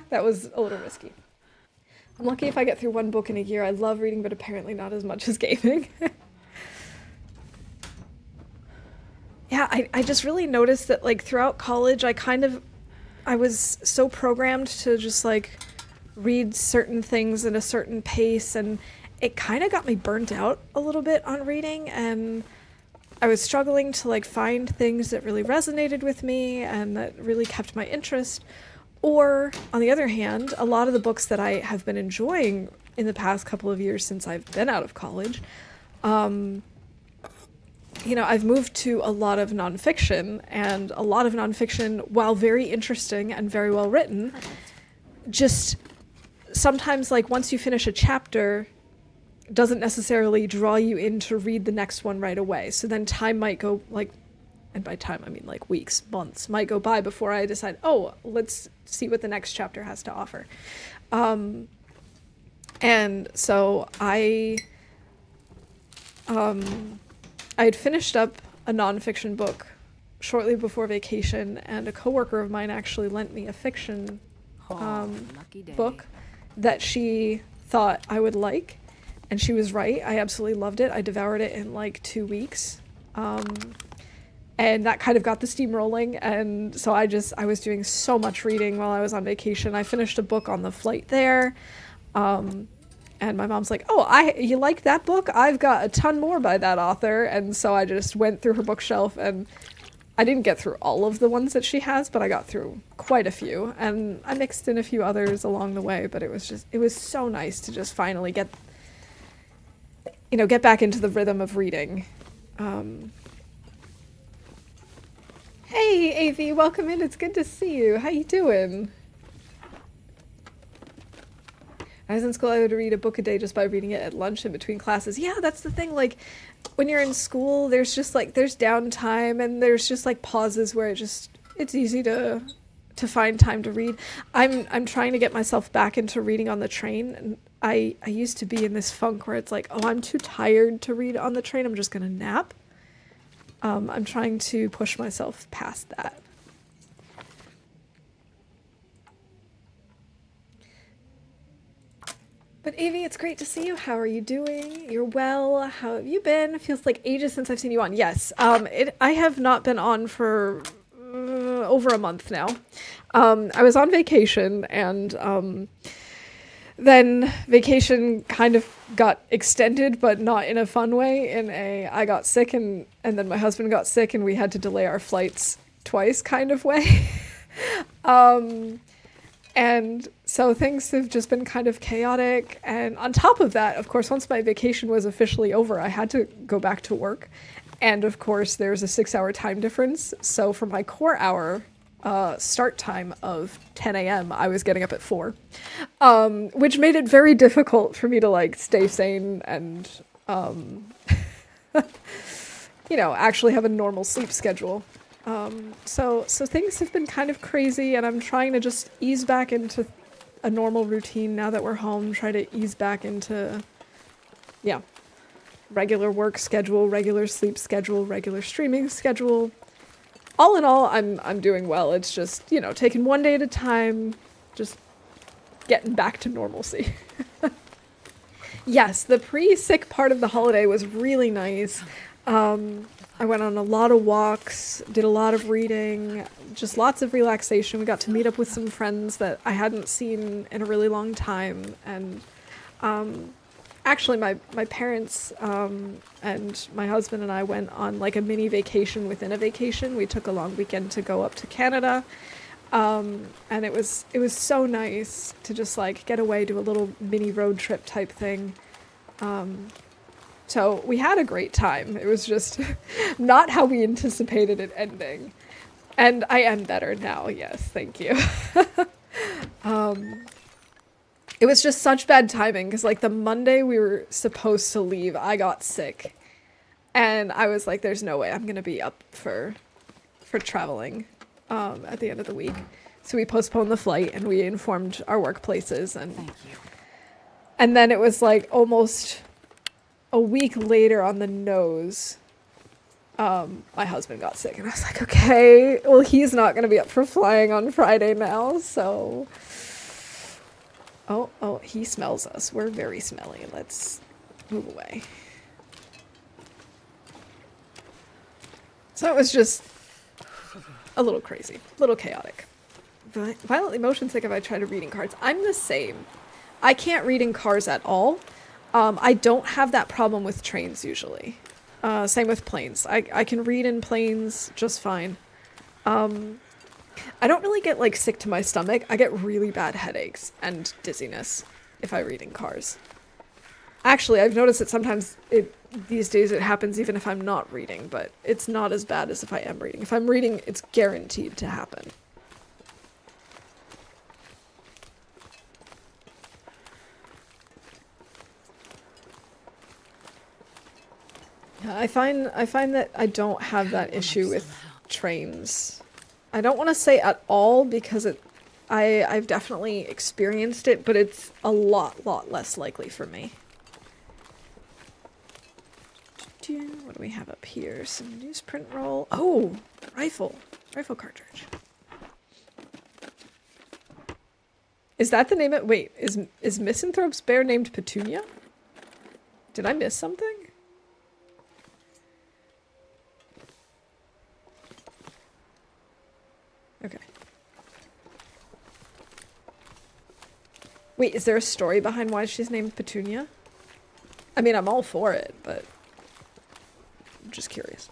That was a little risky. I'm lucky if I get through one book in a year. I love reading, but apparently not as much as gaming. Yeah, I just really noticed that, like, throughout college, I was so programmed to just, like, read certain things at a certain pace, and it kind of got me burnt out a little bit on reading, and I was struggling to, like, find things that really resonated with me and that really kept my interest. Or, on the other hand, a lot of the books that I have been enjoying in the past couple of years since I've been out of college, you know, I've moved to a lot of nonfiction, and a lot of nonfiction, while very interesting and very well written, just sometimes, like, once you finish a chapter, doesn't necessarily draw you in to read the next one right away. So then time might go, like, and by time I mean like weeks, months, might go by before I decide, oh, let's see what the next chapter has to offer. And so I had finished up a nonfiction book shortly before vacation, and a coworker of mine actually lent me a fiction book that she thought I would like, and she was right. I absolutely loved it. I devoured it in like 2 weeks, and that kind of got the steam rolling. And so I was doing so much reading while I was on vacation. I finished a book on the flight there. And my mom's like, oh, you like that book? I've got a ton more by that author. And so I just went through her bookshelf, and I didn't get through all of the ones that she has, but I got through quite a few. And I mixed in a few others along the way, but it was so nice to just finally get back into the rhythm of reading. Hey, AV, welcome in. It's good to see you. How you doing? I was in school, I would read a book a day just by reading it at lunch in between classes. Yeah, that's the thing. Like, when you're in school, there's just, like, there's downtime, and there's just, like, pauses where it's easy to find time to read. I'm trying to get myself back into reading on the train, and I used to be in this funk where it's like, oh, I'm too tired to read on the train, I'm just gonna nap. I'm trying to push myself past that. But Avi, it's great to see you. How are you doing? You're well. How have you been? It feels like ages since I've seen you on. Yes, I have not been on for over a month now. I was on vacation, and then vacation kind of got extended, but not in a fun way. I got sick, and then my husband got sick, and we had to delay our flights twice kind of way. And so things have just been kind of chaotic. And on top of that, of course, once my vacation was officially over, I had to go back to work. And of course, there's a 6-hour time difference. So for my core hour start time of 10 a.m., I was getting up at 4, which made it very difficult for me to, like, stay sane and, actually have a normal sleep schedule. So things have been kind of crazy, and I'm trying to just ease back into a normal routine now that we're home, try to ease back into, regular work schedule, regular sleep schedule, regular streaming schedule. All in all, I'm doing well. It's just, taking one day at a time, just getting back to normalcy. Yes, the pre-sick part of the holiday was really nice. I went on a lot of walks, did a lot of reading, just lots of relaxation. We got to meet up with some friends that I hadn't seen in a really long time. And Actually, my parents and my husband and I went on like a mini vacation within a vacation. We took a long weekend to go up to Canada, and it was so nice to just like get away, do a little mini road trip type thing. So we had a great time. It was just not how we anticipated it ending, and I am better now. Yes, thank you. It was just such bad timing because like the Monday we were supposed to leave, I got sick. And I was like, there's no way I'm going to be up for traveling at the end of the week. So we postponed the flight and we informed our workplaces. And Thank you. and then it was like almost a week later on the nose, my husband got sick. And I was like, okay, well, he's not going to be up for flying on Friday now, so... Oh, he smells us. We're very smelly. Let's move away. So it was just a little crazy, a little chaotic. Violently motion sick if I try to read in cars. I'm the same. I can't read in cars at all. I don't have that problem with trains usually. Same with planes. I can read in planes just fine. I don't really get like sick to my stomach. I get really bad headaches and dizziness if I read in cars. Actually, I've noticed that sometimes these days it happens even if I'm not reading, but it's not as bad as if I am reading. If I'm reading, it's guaranteed to happen. Yeah, I find that I don't have that issue with trains. I don't want to say at all because I've definitely experienced it, but it's a lot less likely for me. What do we have up here? Some newsprint roll. Oh, rifle cartridge. Is that the name? Wait, is Misanthrope's bear named Petunia? Did I miss something? Okay. Wait, is there a story behind why she's named Petunia? I mean, I'm all for it, but I'm just curious.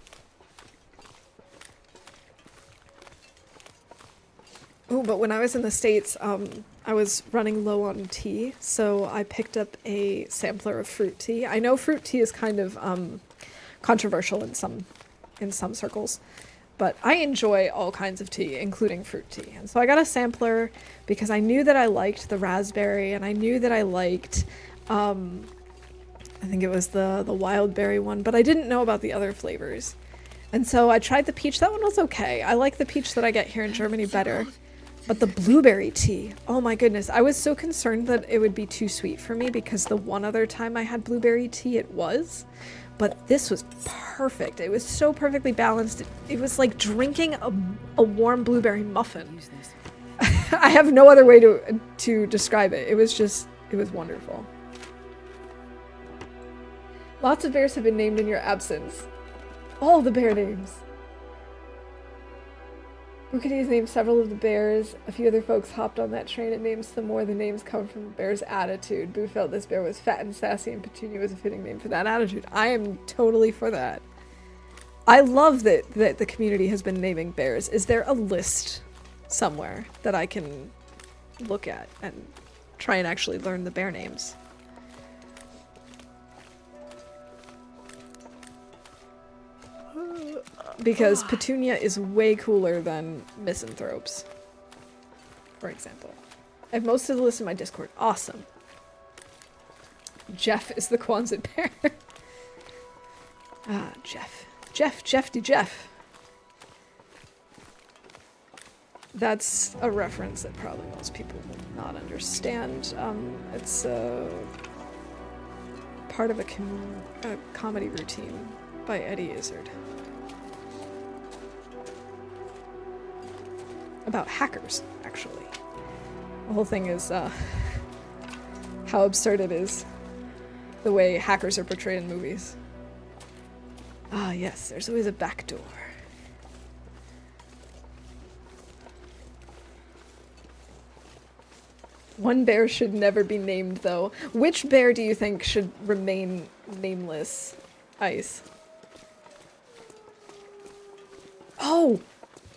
Oh, but when I was in the States, I was running low on tea, so I picked up a sampler of fruit tea. I know fruit tea is kind of controversial in some circles. But I enjoy all kinds of tea, including fruit tea. And so I got a sampler because I knew that I liked the raspberry and I knew that I liked, I think it was the wild berry one, but I didn't know about the other flavors. And so I tried the peach. That one was okay. I like the peach that I get here in Germany better. But the blueberry tea, oh my goodness. I was so concerned that it would be too sweet for me because the one other time I had blueberry tea, it was. But this was perfect. It was so perfectly balanced. It was like drinking a warm blueberry muffin. I have no other way to describe it. It was wonderful. Lots of bears have been named in your absence. All the bear names. Boukadis named several of the bears. A few other folks hopped on that train and named some more. The names come from the bear's attitude. Boo felt this bear was fat and sassy, and Petunia was a fitting name for that attitude. I am totally for that. I love that the community has been naming bears. Is there a list somewhere that I can look at and try and actually learn the bear names? Because Petunia is way cooler than Misanthropes, for example. I have most of the list in my Discord. Awesome. Jeff is the Quonset bear. Ah, Jeff. Jeff. That's a reference that probably most people will not understand. It's part of a comedy routine by Eddie Izzard. About hackers, actually. The whole thing is how absurd it is, the way hackers are portrayed in movies. Ah, yes, there's always a back door. One bear should never be named, though. Which bear do you think should remain nameless? Ice. Oh!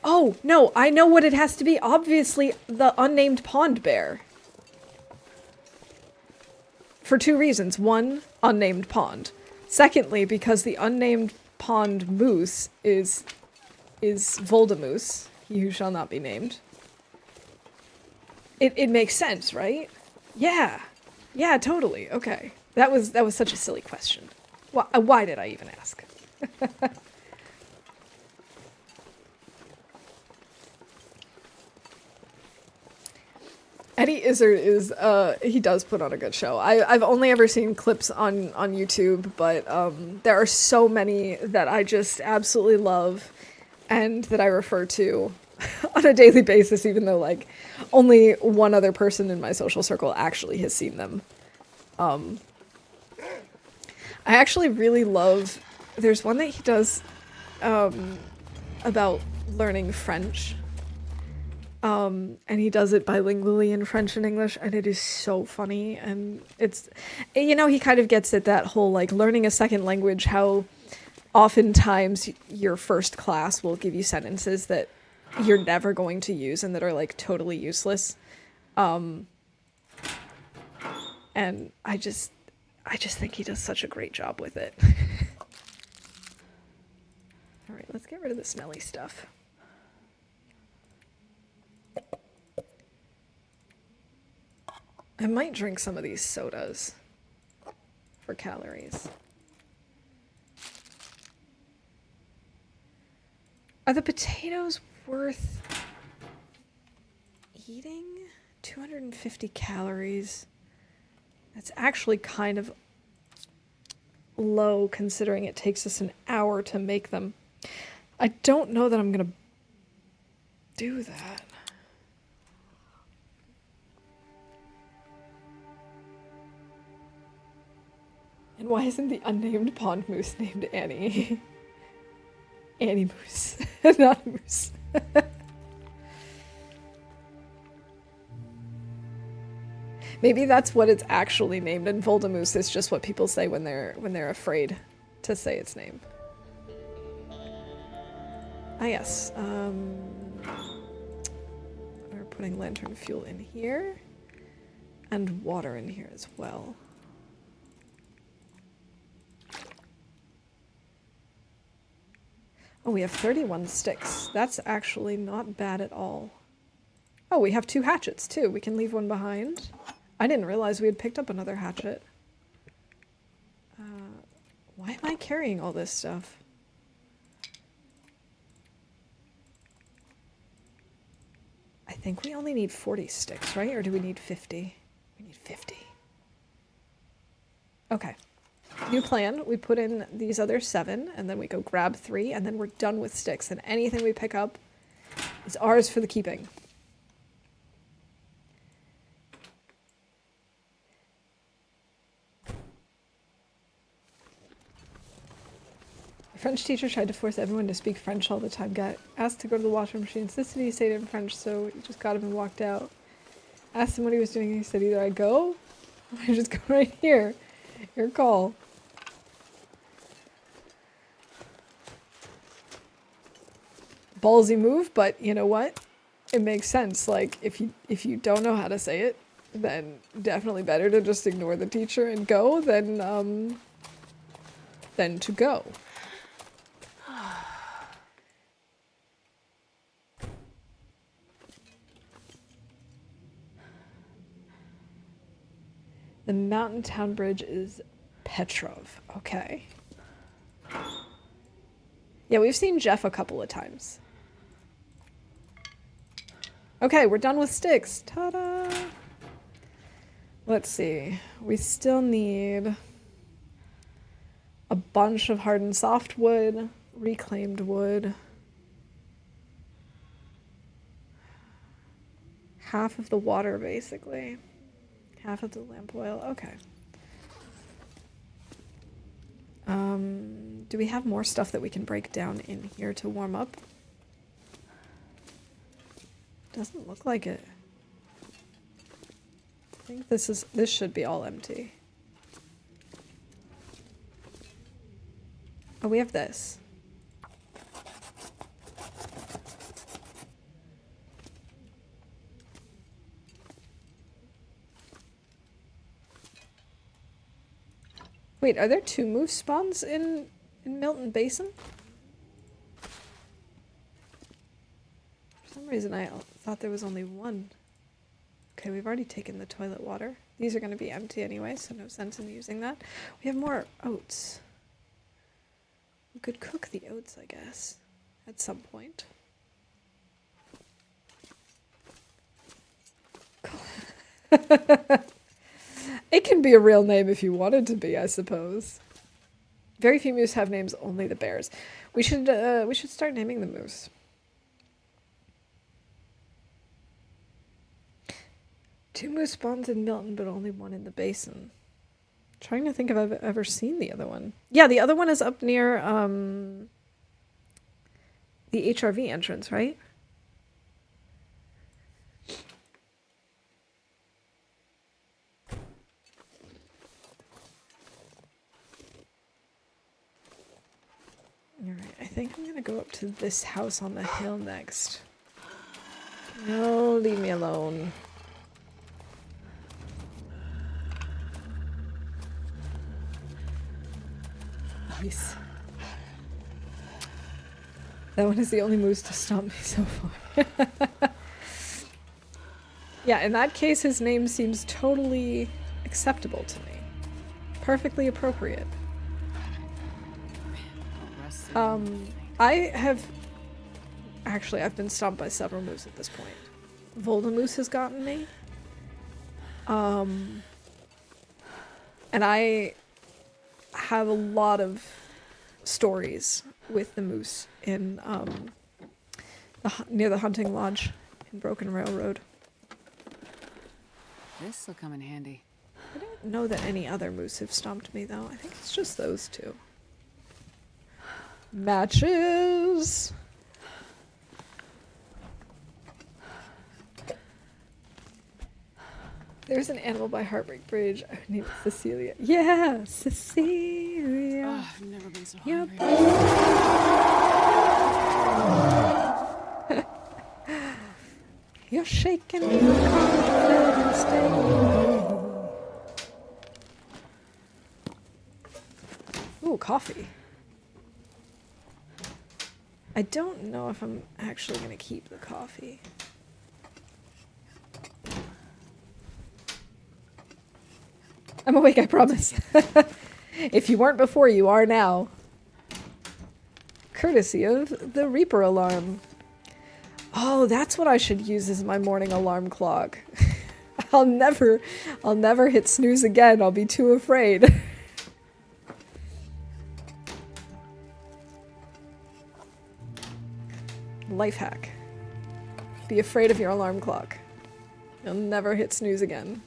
Oh, no, I know what it has to be. Obviously, the unnamed pond bear. For two reasons. One, unnamed pond. Secondly, because the unnamed pond moose is Voldemoose, he who shall not be named. It makes sense, right? Yeah. Yeah, totally. Okay. That was such a silly question. Why did I even ask? Eddie Izzard is, he does put on a good show. I've only ever seen clips on YouTube, but there are so many that I just absolutely love and that I refer to on a daily basis, even though, like, only one other person in my social circle actually has seen them. I actually really love, there's one that he does about learning French. And he does it bilingually in French and English, and it is so funny. And it's, you know, he kind of gets at that whole, like, learning a second language, how oftentimes your first class will give you sentences that you're never going to use and that are, like, totally useless. And I just think he does such a great job with it. All right, let's get rid of the smelly stuff. I might drink some of these sodas for calories. Are the potatoes worth eating? 250 calories. That's actually kind of low considering it takes us an hour to make them. I don't know that I'm gonna do that. And why isn't the unnamed pond moose named Annie? Annie Moose, not Moose. Maybe that's what it's actually named, and Voldemoose is just what people say when they're afraid to say its name. Ah yes. We're putting lantern fuel in here, and water in here as well. Oh, we have 31 sticks. That's actually not bad at all. Oh, we have 2 hatchets too. We can leave one behind. I didn't realize we had picked up another hatchet. Why am I carrying all this stuff? I think we only need 40 sticks, right? Or do we need 50? We need 50. Okay. New plan. We put in these other 7, and then we go grab 3, and then we're done with sticks. And anything we pick up is ours for the keeping. French teacher tried to force everyone to speak French all the time. Got asked to go to the washroom machine. Insisted he stayed in French, so he just got up and walked out. Asked him what he was doing. He said, either I go, or I just go right here. Your call. Ballsy move, but you know what? It makes sense. Like, if you don't know how to say it, then definitely better to just ignore the teacher and go than to go. The mountain town bridge is Petrov. Okay. Yeah, we've seen Jeff a couple of times. Okay, we're done with sticks. Ta-da! Let's see. We still need a bunch of hardened softwood, reclaimed wood, half of the water, basically. Half of the lamp oil. Okay. Do we have more stuff that we can break down in here to warm up? Doesn't look like it. think this should be all empty. Oh, we have this. Wait, are there 2 moose spawns in Milton Basin? For some reason I thought there was only 1. Okay, we've already taken the toilet water. These are going to be empty anyway, so no sense in using that. We have more oats. We could cook the oats, I guess, at some point. It can be a real name if you wanted to be, I suppose. Very few moose have names, only the bears. We should start naming the moose. Two moose spawns in Milton, but only 1 in the basin. Trying to think if I've ever seen the other one. Yeah, the other one is up near the HRV entrance, right? Alright, I think I'm gonna go up to this house on the hill next. No, leave me alone. Nice. That one is the only moose to stomp me so far. Yeah, in that case, his name seems totally acceptable to me. Perfectly appropriate. I've been stomped by several moose at this point. Voldamoose has gotten me. And I have a lot of stories with the moose in near the hunting lodge in Broken Railroad. This will come in handy. I don't know that any other moose have stomped me though. I think it's just those 2. Matches. There's an animal by Heartbreak Bridge. Her name is Cecilia. Yeah, Cecilia. Oh, I've never been so hungry. You're shaking your confidence day. Ooh, coffee. I don't know if I'm actually going to keep the coffee. I'm awake, I promise. If you weren't before, you are now. Courtesy of the Reaper alarm. Oh, that's what I should use as my morning alarm clock. I'll never hit snooze again. I'll be too afraid. Life hack. Be afraid of your alarm clock. You'll never hit snooze again.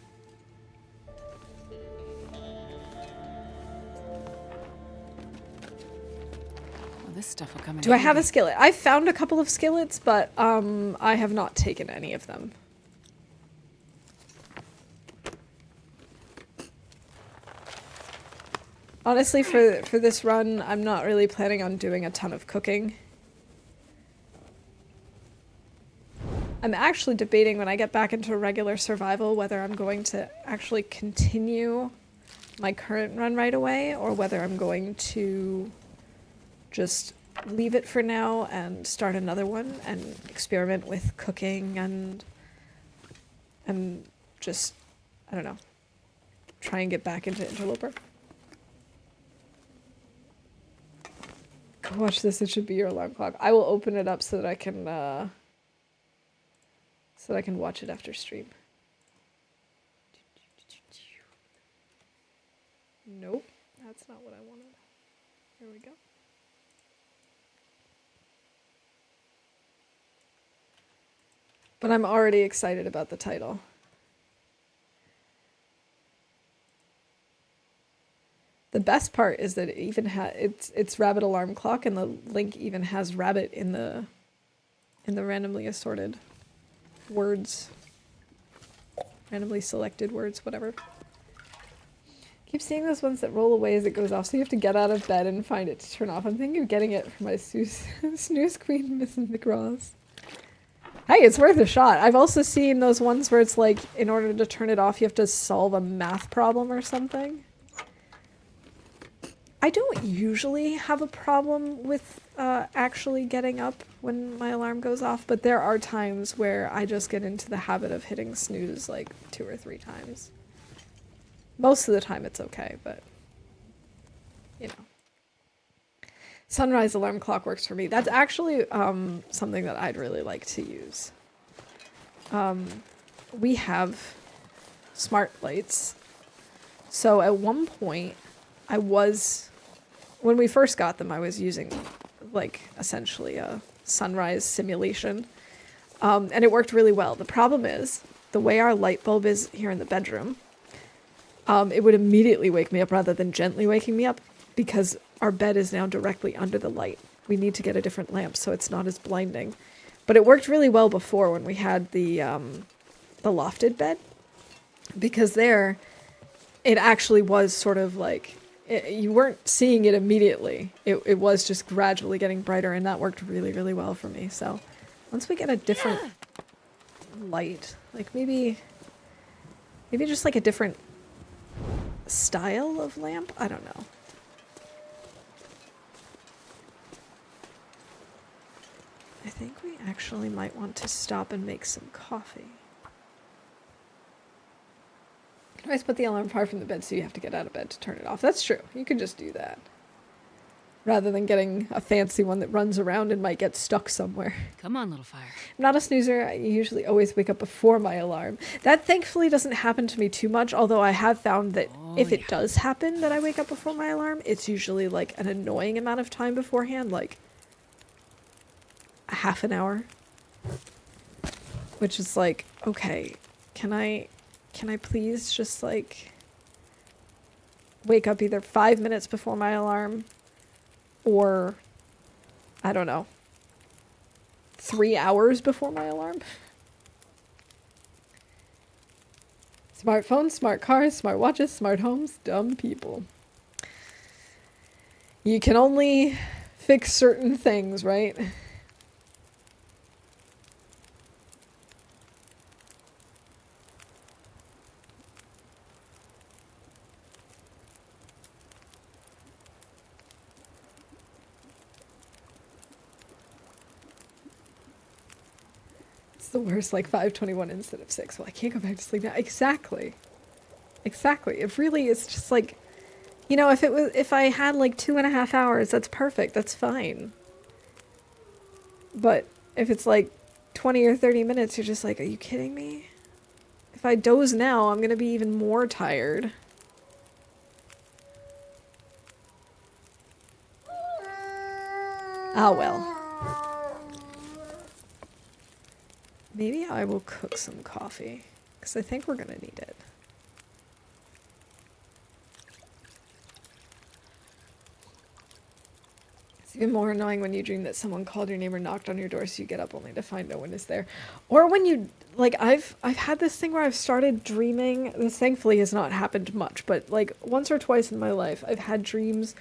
Well, this stuff will come in Do I handy. have a skillet? I found a couple of skillets, but I have not taken any of them. Honestly, for this run, I'm not really planning on doing a ton of cooking. I'm actually debating when I get back into regular survival whether I'm going to actually continue my current run right away or whether I'm going to just leave it for now and start another one and experiment with cooking and just, I don't know, try and get back into Interloper. Go watch this, it should be your alarm clock. I will open it up so that I can watch it after stream. Nope, that's not what I wanted. Here we go. But I'm already excited about the title. The best part is that it even it's rabbit alarm clock, and the link even has rabbit in the randomly assorted words. Randomly selected words, whatever. Keep seeing those ones that roll away as it goes off, so you have to get out of bed and find it to turn off. I'm thinking of getting it for my snooze queen, Mrs. McGraws. Hey, it's worth a shot. I've also seen those ones where it's like, in order to turn it off, you have to solve a math problem or something. I don't usually have a problem with actually getting up when my alarm goes off, but there are times where I just get into the habit of hitting snooze like 2 or 3 times. Most of the time it's okay, but you know. Sunrise alarm clock works for me. That's actually something that I'd really like to use. We have smart lights. So at one point, when we first got them, I was using like essentially a sunrise simulation. And it worked really well. The problem is, the way our light bulb is here in the bedroom, it would immediately wake me up rather than gently waking me up because our bed is now directly under the light. We need to get a different lamp so it's not as blinding. But it worked really well before when we had the lofted bed, because there it actually was sort of like, you weren't seeing it immediately. It was just gradually getting brighter, and that worked really, really well for me. So once we get a different light, like maybe just like a different style of lamp? I don't know. I think we actually might want to stop and make some coffee. You can always put the alarm far from the bed so you have to get out of bed to turn it off. That's true. You can just do that. Rather than getting a fancy one that runs around and might get stuck somewhere. Come on, little fire. I'm not a snoozer. I usually always wake up before my alarm. That thankfully doesn't happen to me too much, although I have found that if it does happen that I wake up before my alarm, it's usually like an annoying amount of time beforehand, like a half an hour. Which is like, okay, can I please just like wake up either 5 minutes before my alarm or, I don't know, 3 hours before my alarm? Smartphones, smart cars, smart watches, smart homes, dumb people. You can only fix certain things, right? The worst, like 5:21 instead of 6. Well, I can't go back to sleep now. Exactly. It really is just like, you know, if I had like 2.5 hours, that's perfect. That's fine. But if it's like 20 or 30 minutes, you're just like, are you kidding me? If I doze now, I'm gonna be even more tired. Ah, well. Maybe I will cook some coffee, because I think we're going to need it. It's even more annoying when you dream that someone called your name or knocked on your door so you get up only to find no one is there. Or when you, like, I've had this thing where I've started dreaming, this thankfully has not happened much, but like once or twice in my life, I've had dreams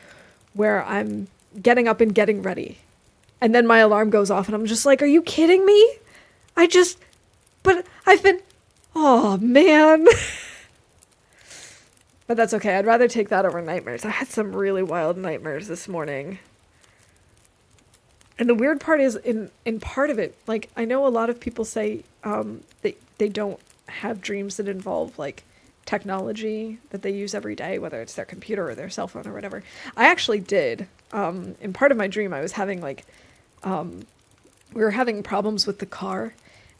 where I'm getting up and getting ready. And then my alarm goes off and I'm just like, are you kidding me? But I've been, oh man. But that's okay. I'd rather take that over nightmares. I had some really wild nightmares this morning. And the weird part is, in part of it, like, I know a lot of people say they don't have dreams that involve, like, technology that they use every day, whether it's their computer or their cell phone or whatever. I actually did. In part of my dream, I was having, like, we were having problems with the car.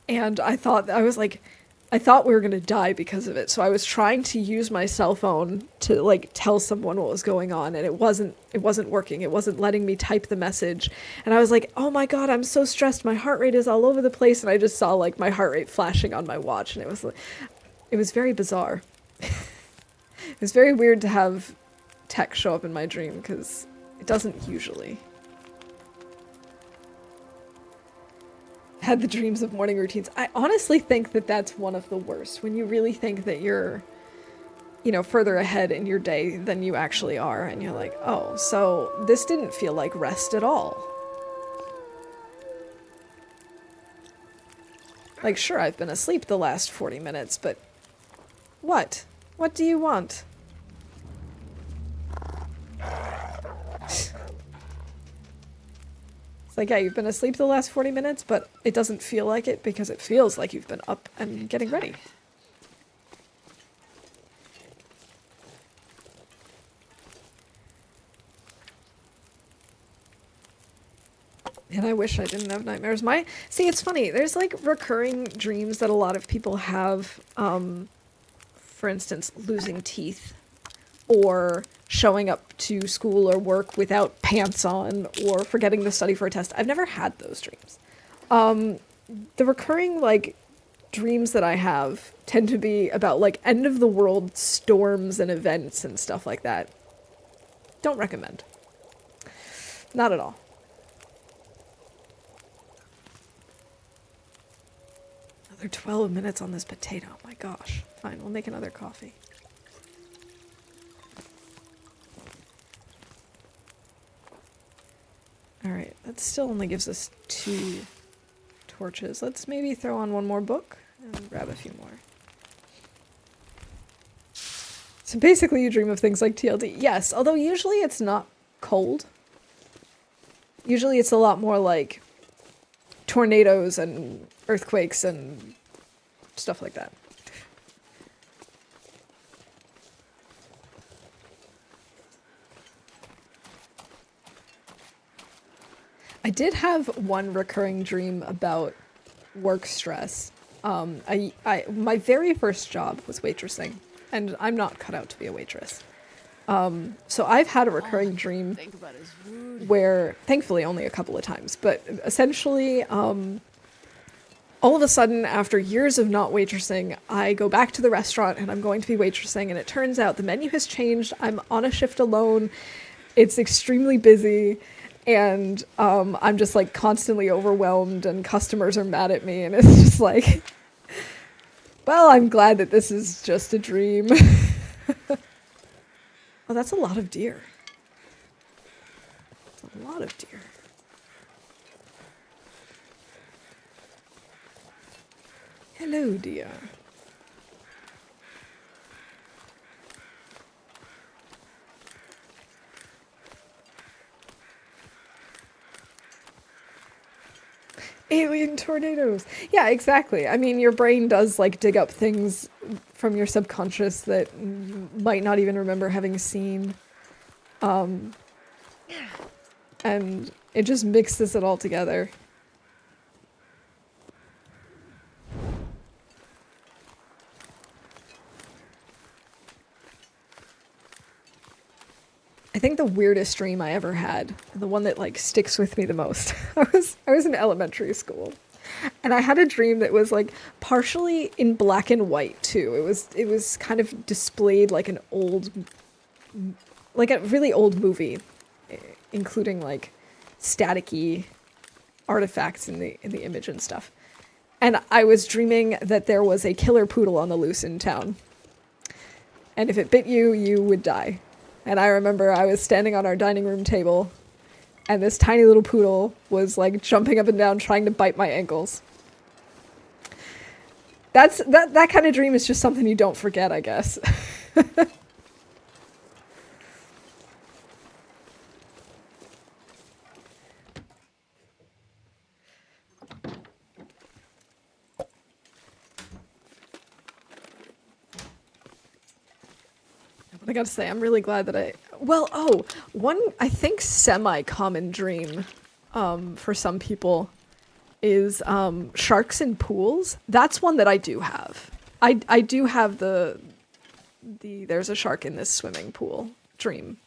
And I thought we were going to die because of it. So I was trying to use my cell phone to like tell someone what was going on. And it wasn't working. It wasn't letting me type the message. And I was like, oh my God, I'm so stressed. My heart rate is all over the place. And I just saw like my heart rate flashing on my watch. And it was very bizarre. It was very weird to have tech show up in my dream because it doesn't usually. had the dreams of morning routines. I honestly think that that's one of the worst, when you really think that you're, you know, further ahead in your day than you actually are, and you're like, oh, so this didn't feel like rest at all. Like, sure, I've been asleep the last 40 minutes, but what? What do you want? It's like, yeah, you've been asleep the last 40 minutes, but it doesn't feel like it because it feels like you've been up and getting ready. And I wish I didn't have nightmares. See, it's funny. There's like recurring dreams that a lot of people have. For instance, losing teeth, or showing up to school or work without pants on, or forgetting to study for a test. I've never had those dreams. The recurring like dreams that I have tend to be about like end of the world storms and events and stuff like that. Don't recommend. Not at all. Another 12 minutes on this potato. My gosh. Fine, we'll make another coffee. Alright, that still only gives us 2 torches. Let's maybe throw on one more book and grab a few more. So basically you dream of things like TLD. Yes, although usually it's not cold. Usually it's a lot more like tornadoes and earthquakes and stuff like that. I did have one recurring dream about work stress. My very first job was waitressing, and I'm not cut out to be a waitress. So I've had a recurring dream where, thankfully only a couple of times, but essentially, all of a sudden, after years of not waitressing, I go back to the restaurant and I'm going to be waitressing, and it turns out the menu has changed. I'm on a shift alone. It's extremely busy. And I'm just like constantly overwhelmed, and customers are mad at me, and it's just like, well, I'm glad that this is just a dream. Oh, that's a lot of deer. That's a lot of deer. Hello, dear. Alien tornadoes. Yeah, exactly. I mean, your brain does like dig up things from your subconscious that you might not even remember having seen. And it just mixes it all together. I think the weirdest dream I ever had, the one that like sticks with me the most, I was in elementary school, and I had a dream that was like partially in black and white too. It was kind of displayed like an old, like a really old movie, including like staticky artifacts in the image and stuff. And I was dreaming that there was a killer poodle on the loose in town, and if it bit you, you would die. And I remember I was standing on our dining room table, and this tiny little poodle was like jumping up and down trying to bite my ankles. That kind of dream is just something you don't forget, I guess. But I gotta say, I'm really glad that one, I think, semi-common dream for some people is sharks in pools. That's one that I do have. I do have the there's a shark in this swimming pool dream.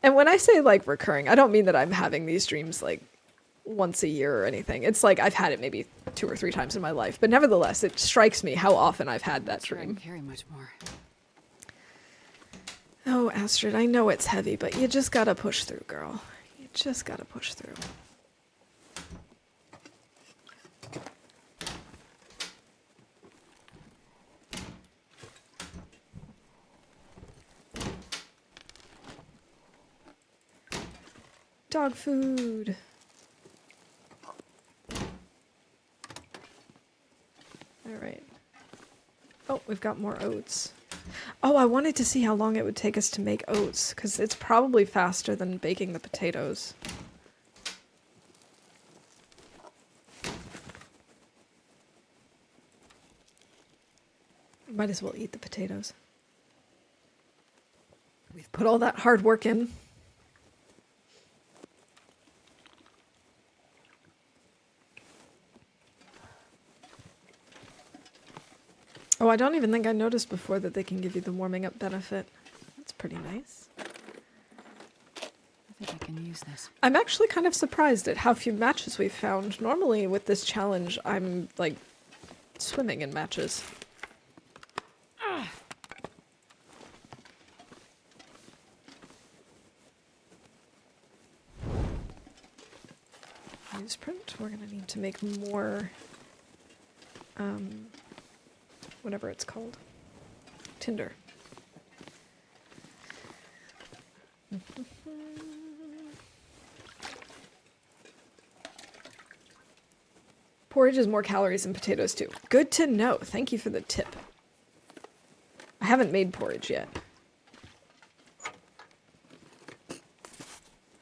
And when I say like recurring, I don't mean that I'm having these dreams like once a year or anything. It's like I've had it maybe 2 or 3 times in my life, but nevertheless, it strikes me how often I've had that dream. Carry much more. Oh, Astrid, I know it's heavy, but you just gotta push through, girl. You just gotta push through. Dog food. Alright. Oh, we've got more oats. Oh, I wanted to see how long it would take us to make oats, because it's probably faster than baking the potatoes. Might as well eat the potatoes. We've put all that hard work in. Oh, I don't even think I noticed before that they can give you the warming up benefit. That's pretty nice. I think I can use this. I'm actually kind of surprised at how few matches we've found. Normally with this challenge, I'm like swimming in matches. Newsprint. We're gonna need to make more, whatever it's called. Tinder. Porridge has more calories than potatoes too. Good to know. Thank you for the tip. I haven't made porridge yet.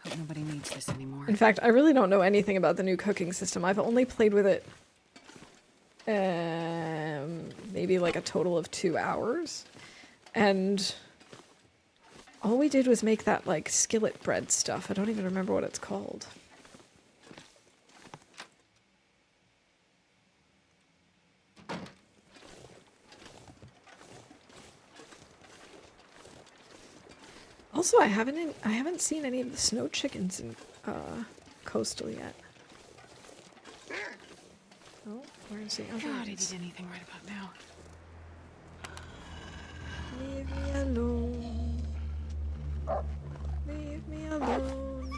Hope nobody needs this anymore. In fact, I really don't know anything about the new cooking system. I've only played with it maybe like a total of 2 hours. And all we did was make that like skillet bread stuff. I don't even remember what it's called. Also, I haven't seen any of the snow chickens in Coastal yet. Oh, where's the other God, I ones? need anything right about now. Leave me alone. Leave me alone.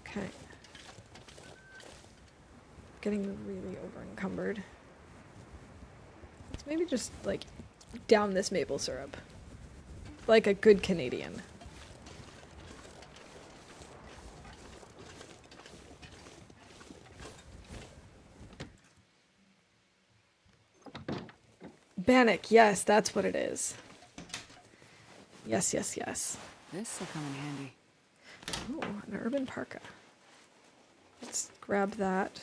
Okay. Getting really over encumbered. Let's maybe just like down this maple syrup. Like a good Canadian. Bannock, yes, that's what it is. Yes, yes, yes. This will come in handy. Oh, an urban parka. Let's grab that.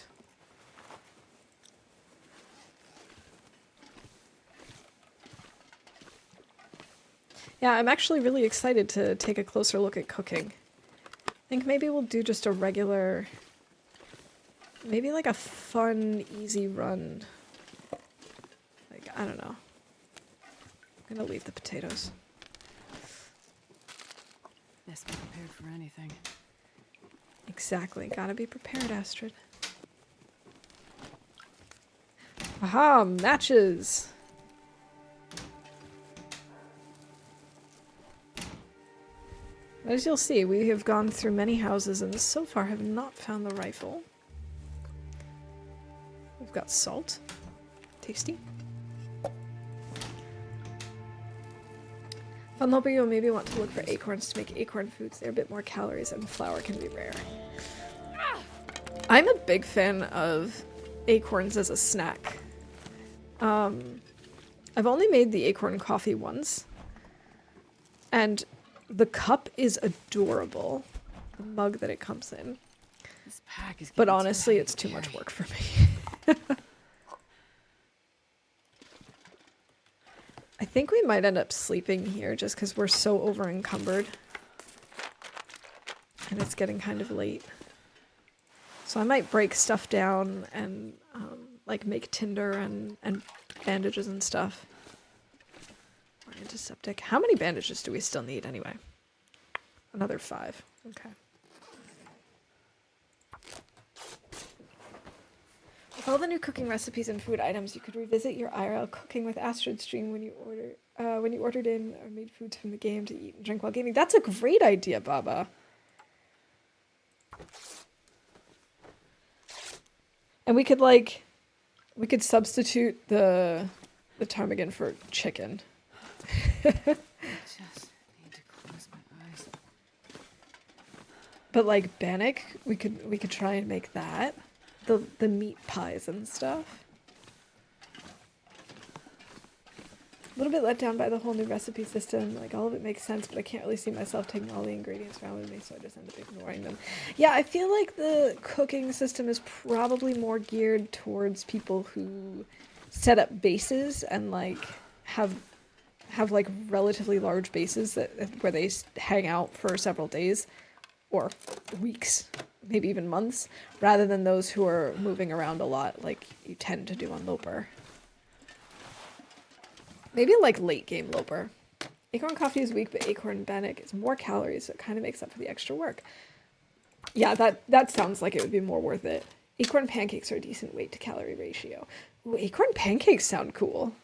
Yeah, I'm actually really excited to take a closer look at cooking. I think maybe we'll do just a regular, maybe like a fun, easy run. Like, I don't know. I'm gonna leave the potatoes. Best be prepared for anything. Exactly. Gotta be prepared, Astrid. Aha! Matches! As you'll see, we have gone through many houses and so far have not found the rifle. We've got salt. Tasty. Funloper, you'll maybe want to look for acorns to make acorn foods. They're a bit more calories and flour can be rare. I'm a big fan of acorns as a snack. I've only made the acorn coffee once. And the cup is adorable. The mug that it comes in. This pack is But getting honestly, heavy it's to too much carry. work for me. I think we might end up sleeping here just because we're so over encumbered. And it's getting kind of late. So I might break stuff down and like make tinder and bandages and stuff. Or antiseptic. How many bandages do we still need anyway? Another 5. Okay. With all the new cooking recipes and food items, you could revisit your IRL cooking with Astrid stream when you ordered in or made foods from the game to eat and drink while gaming. That's a great idea, Baba. And we could substitute the ptarmigan for chicken. Just But like bannock, we could try and make that. The meat pies and stuff. A little bit let down by the whole new recipe system. Like, all of it makes sense, but I can't really see myself taking all the ingredients around with me, so I just end up ignoring them. Yeah, I feel like the cooking system is probably more geared towards people who set up bases and, like, have like, relatively large bases where they hang out for several days or weeks, maybe even months, rather than those who are moving around a lot like you tend to do on Loper. Maybe like late game Loper. Acorn coffee is weak, but acorn bannock is more calories, so it kind of makes up for the extra work. Yeah, that sounds like it would be more worth it. Acorn pancakes are a decent weight to calorie ratio. Ooh, acorn pancakes sound cool.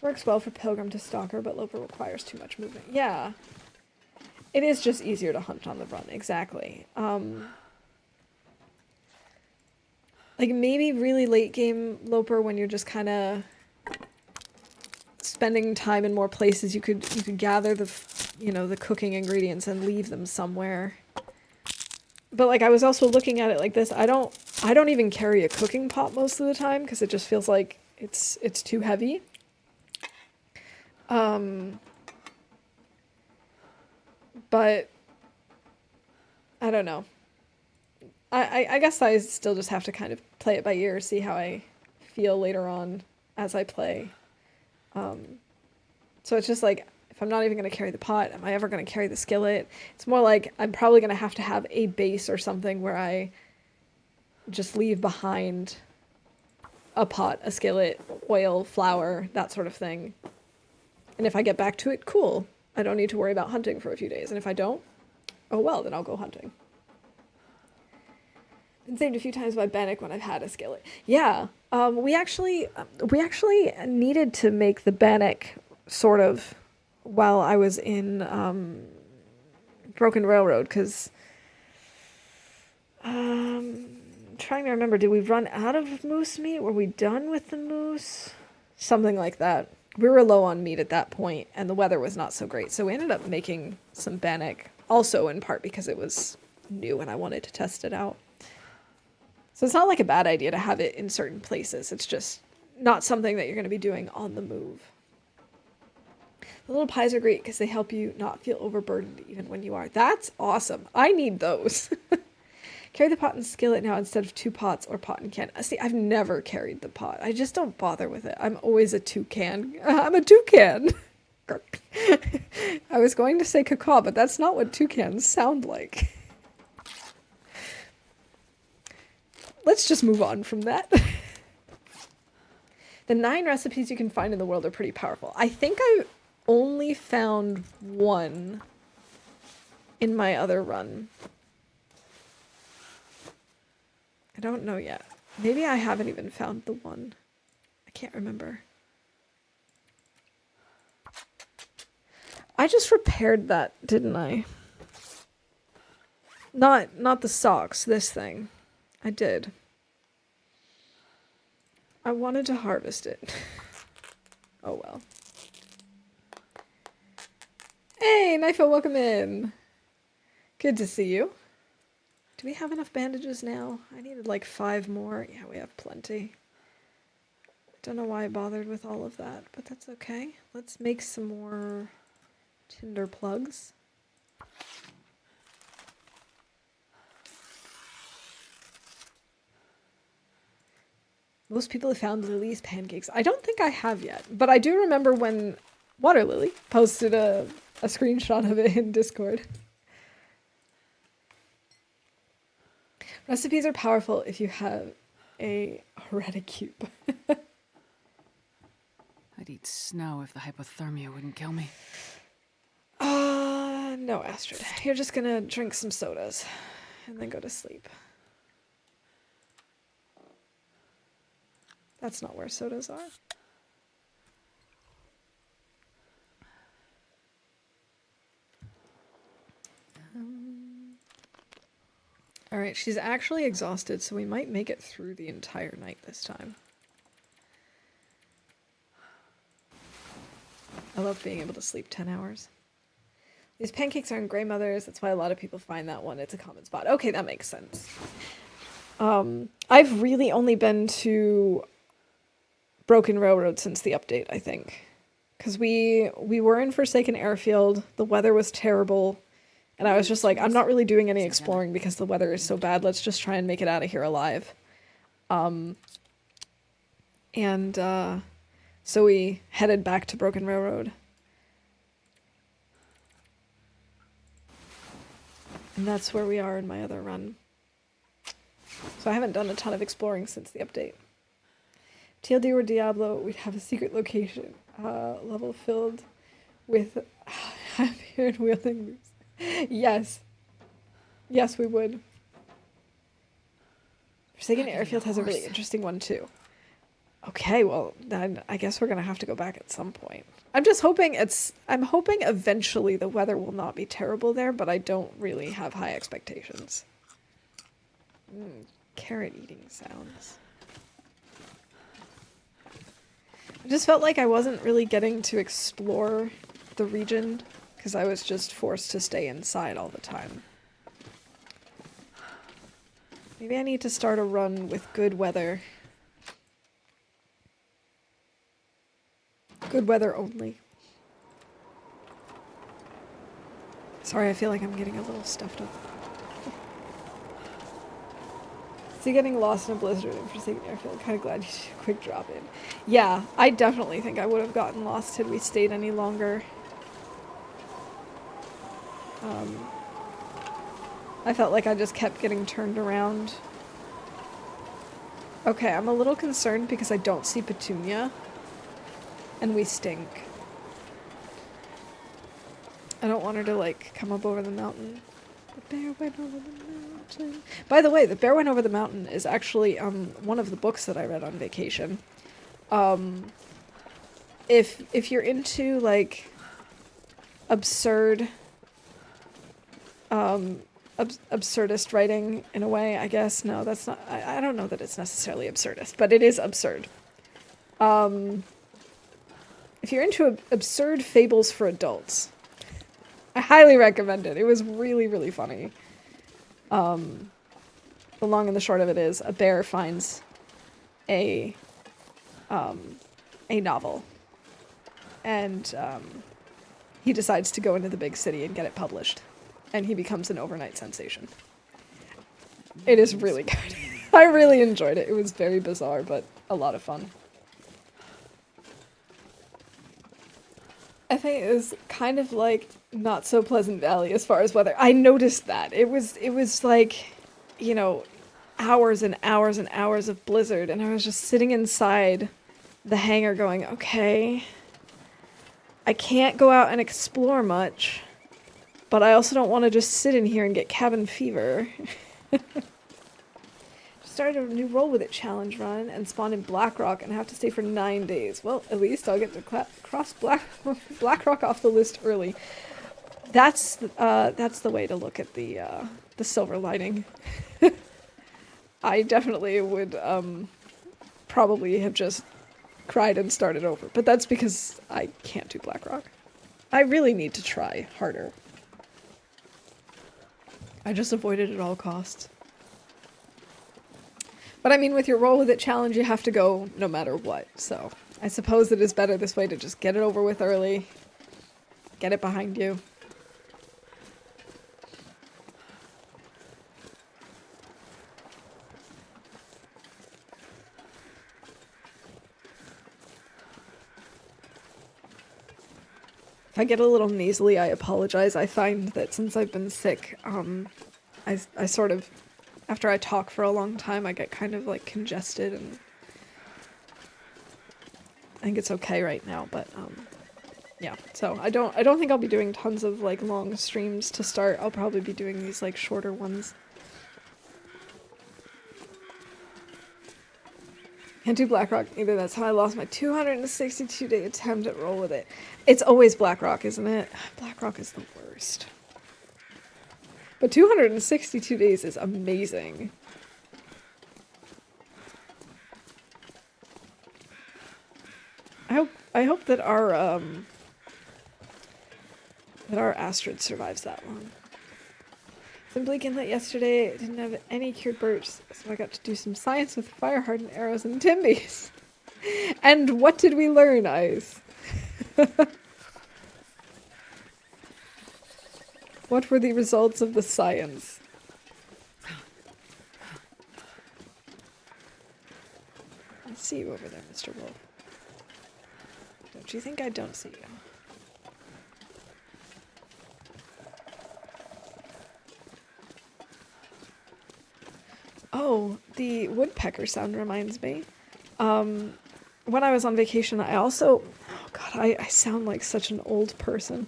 Works well for Pilgrim to Stalker, but Loper requires too much movement. Yeah. It is just easier to hunt on the run, exactly. Like maybe really late game Loper when you're just kind of spending time in more places, you could gather the cooking ingredients and leave them somewhere. But like I was also looking at it like this, I don't even carry a cooking pot most of the time because it just feels like it's too heavy. But I don't know. I guess I still just have to kind of play it by ear, see how I feel later on as I play. So it's just like, if I'm not even going to carry the pot, am I ever going to carry the skillet? It's more like I'm probably going to have a base or something where I just leave behind a pot, a skillet, oil, flour, that sort of thing. And if I get back to it, cool. I don't need to worry about hunting for a few days. And if I don't, oh well, then I'll go hunting. Been saved a few times by bannock when I've had a skillet. Yeah, we actually needed to make the bannock sort of while I was in Broken Railroad, because trying to remember, did we run out of moose meat? Were we done with the moose? Something like that. We were low on meat at that point, and the weather was not so great, so we ended up making some bannock, also in part because it was new and I wanted to test it out. So it's not like a bad idea to have it in certain places. It's just not something that you're going to be doing on the move. The little pies are great because they help you not feel overburdened even when you are. That's awesome. I need those. Carry the pot and skillet now instead of 2 pots or pot and can. See, I've never carried the pot. I just don't bother with it. I'm always a toucan. I'm a toucan. I was going to say cacaw, but that's not what toucans sound like. Let's just move on from that. The 9 recipes you can find in the world are pretty powerful. I think I only found 1 in my other run. I don't know yet. Maybe I haven't even found the 1. I can't remember. I just repaired that, didn't I? Not the socks, this thing. I did. I wanted to harvest it. Oh well. Hey, Knifo, welcome in. Good to see you. Do we have enough bandages now? I needed like 5 more. Yeah, we have plenty. Don't know why I bothered with all of that, but that's okay. Let's make some more tinder plugs. Most people have found Lily's pancakes. I don't think I have yet, but I do remember when Water Lily posted a screenshot of it in Discord. Recipes are powerful if you have a heredicube. I'd eat snow if the hypothermia wouldn't kill me. No, Astrid. You're just gonna drink some sodas and then go to sleep. That's not where sodas are. All right, she's actually exhausted, so we might make it through the entire night this time. I love being able to sleep 10 hours. These pancakes are in Grey Mothers. That's why a lot of people find that one. It's a common spot. Okay, that makes sense. I've really only been to Broken Railroad since the update, I think. Because we were in Forsaken Airfield. The weather was terrible. And I was just like, I'm not really doing any exploring because the weather is so bad. Let's just try and make it out of here alive. So we headed back to Broken Railroad. And that's where we are in my other run. So I haven't done a ton of exploring since the update. TLD or Diablo, we'd have a secret location. Level filled with heavier and wielding moves. Yes. Yes, we would. Forsaken Airfield has a really interesting one too. Okay, well, then I guess we're gonna have to go back at some point. I'm hoping eventually the weather will not be terrible there, but I don't really have high expectations. Carrot eating sounds. I just felt like I wasn't really getting to explore the region because I was just forced to stay inside all the time. Maybe I need to start a run with good weather. Good weather only. Sorry, I feel like I'm getting a little stuffed up. So getting lost in a blizzard and Forsaken Airfield. Kind of glad you did a quick drop in. Yeah, I definitely think I would have gotten lost had we stayed any longer. I felt like I just kept getting turned around. Okay, I'm a little concerned because I don't see Petunia. And we stink. I don't want her to, like, come up over the mountain. The bear went over the mountain. By the way, The Bear Went Over the Mountain is actually one of the books that I read on vacation. If you're into, like, absurd... absurdist writing in a way, I guess. No, that's not... I don't know that it's necessarily absurdist, but it is absurd. If you're into absurd fables for adults, I highly recommend it. It was really, really funny. The long and the short of it is, a bear finds a novel, and he decides to go into the big city and get it published, and he becomes an overnight sensation. It is really good. I really enjoyed it. It was very bizarre, but a lot of fun. I think it was kind of like not so Pleasant Valley as far as weather. I noticed that. It was like, you know, hours and hours and hours of blizzard, and I was just sitting inside the hangar going, okay, I can't go out and explore much, but I also don't want to just sit in here and get cabin fever. Started a new Roll With It challenge run and spawned in Blackrock and have to stay for 9 days. Well, at least I'll get to cross Blackrock off the list early. That's the way to look at the silver lining. I definitely would probably have just cried and started over, but that's because I can't do Blackrock. I really need to try harder. I just avoid it at all costs. But I mean, with your Roll With It challenge, you have to go no matter what, so I suppose it is better this way to just get it over with early, get it behind you. If I get a little nasally, I apologize. I find that since I've been sick, I sort of... After I talk for a long time, I get kind of, like, congested, and I think it's okay right now, but, yeah. So, I don't think I'll be doing tons of, like, long streams to start. I'll probably be doing these, like, shorter ones. Can't do Blackrock either. That's how I lost my 262-day attempt at Roll With It. It's always Blackrock, isn't it? Blackrock is the worst. But 262 days is amazing. I hope that our that our Astrid survives that long. In Bleak Inlet yesterday, I didn't have any cured birds, so I got to do some science with fire hardened arrows and timbies. And what did we learn, Ice? What were the results of the science? I see you over there, Mr. Wolf. Don't you think I don't see you? Oh, the woodpecker sound reminds me. When I was on vacation, I also... Oh god, I sound like such an old person.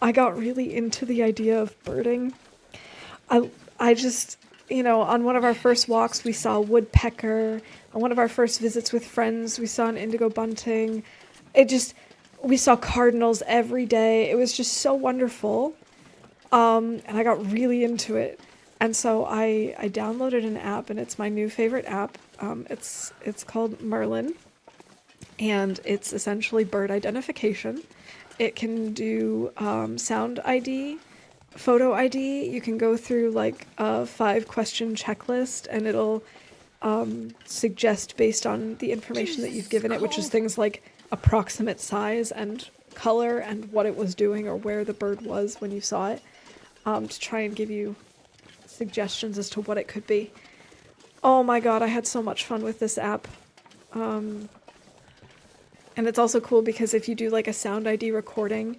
I got really into the idea of birding. I just... You know, on one of our first walks, we saw a woodpecker. On one of our first visits with friends, we saw an indigo bunting. We saw cardinals every day. It was just so wonderful. And I got really into it. And so I downloaded an app, and it's my new favorite app. It's called Merlin, and it's essentially bird identification. It can do sound ID, photo ID. You can go through like a 5-question checklist, and it'll suggest based on the information that you've given it, which is things like approximate size and color and what it was doing or where the bird was when you saw it, to try and give you suggestions as to what it could be. Oh my god, I had so much fun with this app. And it's also cool because if you do like a sound ID recording,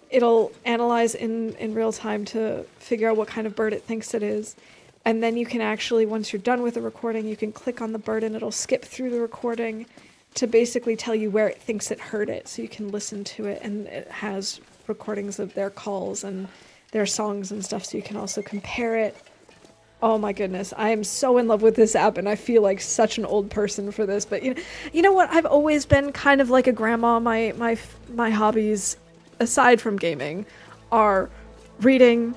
it'll analyze in real time to figure out what kind of bird it thinks it is. And then you can actually, once you're done with the recording, you can click on the bird and it'll skip through the recording to basically tell you where it thinks it heard it. So you can listen to it, and it has recordings of their calls and their songs and stuff, so you can also compare it. Oh my goodness, I am so in love with this app, and I feel like such an old person for this, but you know what? I've always been kind of like a grandma. My hobbies, aside from gaming, are reading,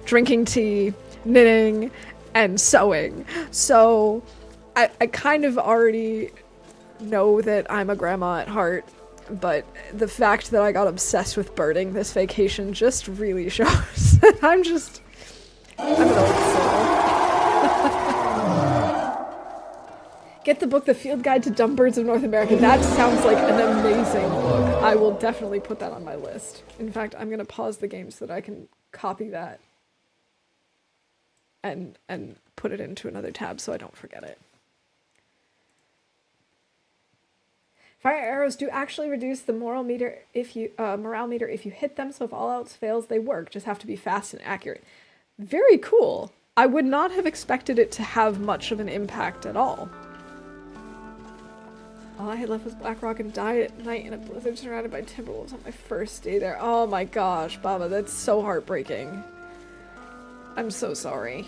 drinking tea, knitting, and sewing. So I kind of already know that I'm a grandma at heart, but the fact that I got obsessed with birding this vacation just really shows that I'm an old soul. Get the book, The Field Guide to Dumb Birds of North America. That sounds like an amazing book. I will definitely put that on my list. In fact, I'm going to pause the game so that I can copy that and put it into another tab so I don't forget it. Fire arrows do actually reduce the morale meter if you hit them, so if all else fails, they work. Just have to be fast and accurate. Very cool. I would not have expected it to have much of an impact at all. All I had left was Blackrock and died at night in a blizzard surrounded by timberwolves on my first day there. Oh my gosh, Baba, that's so heartbreaking. I'm so sorry.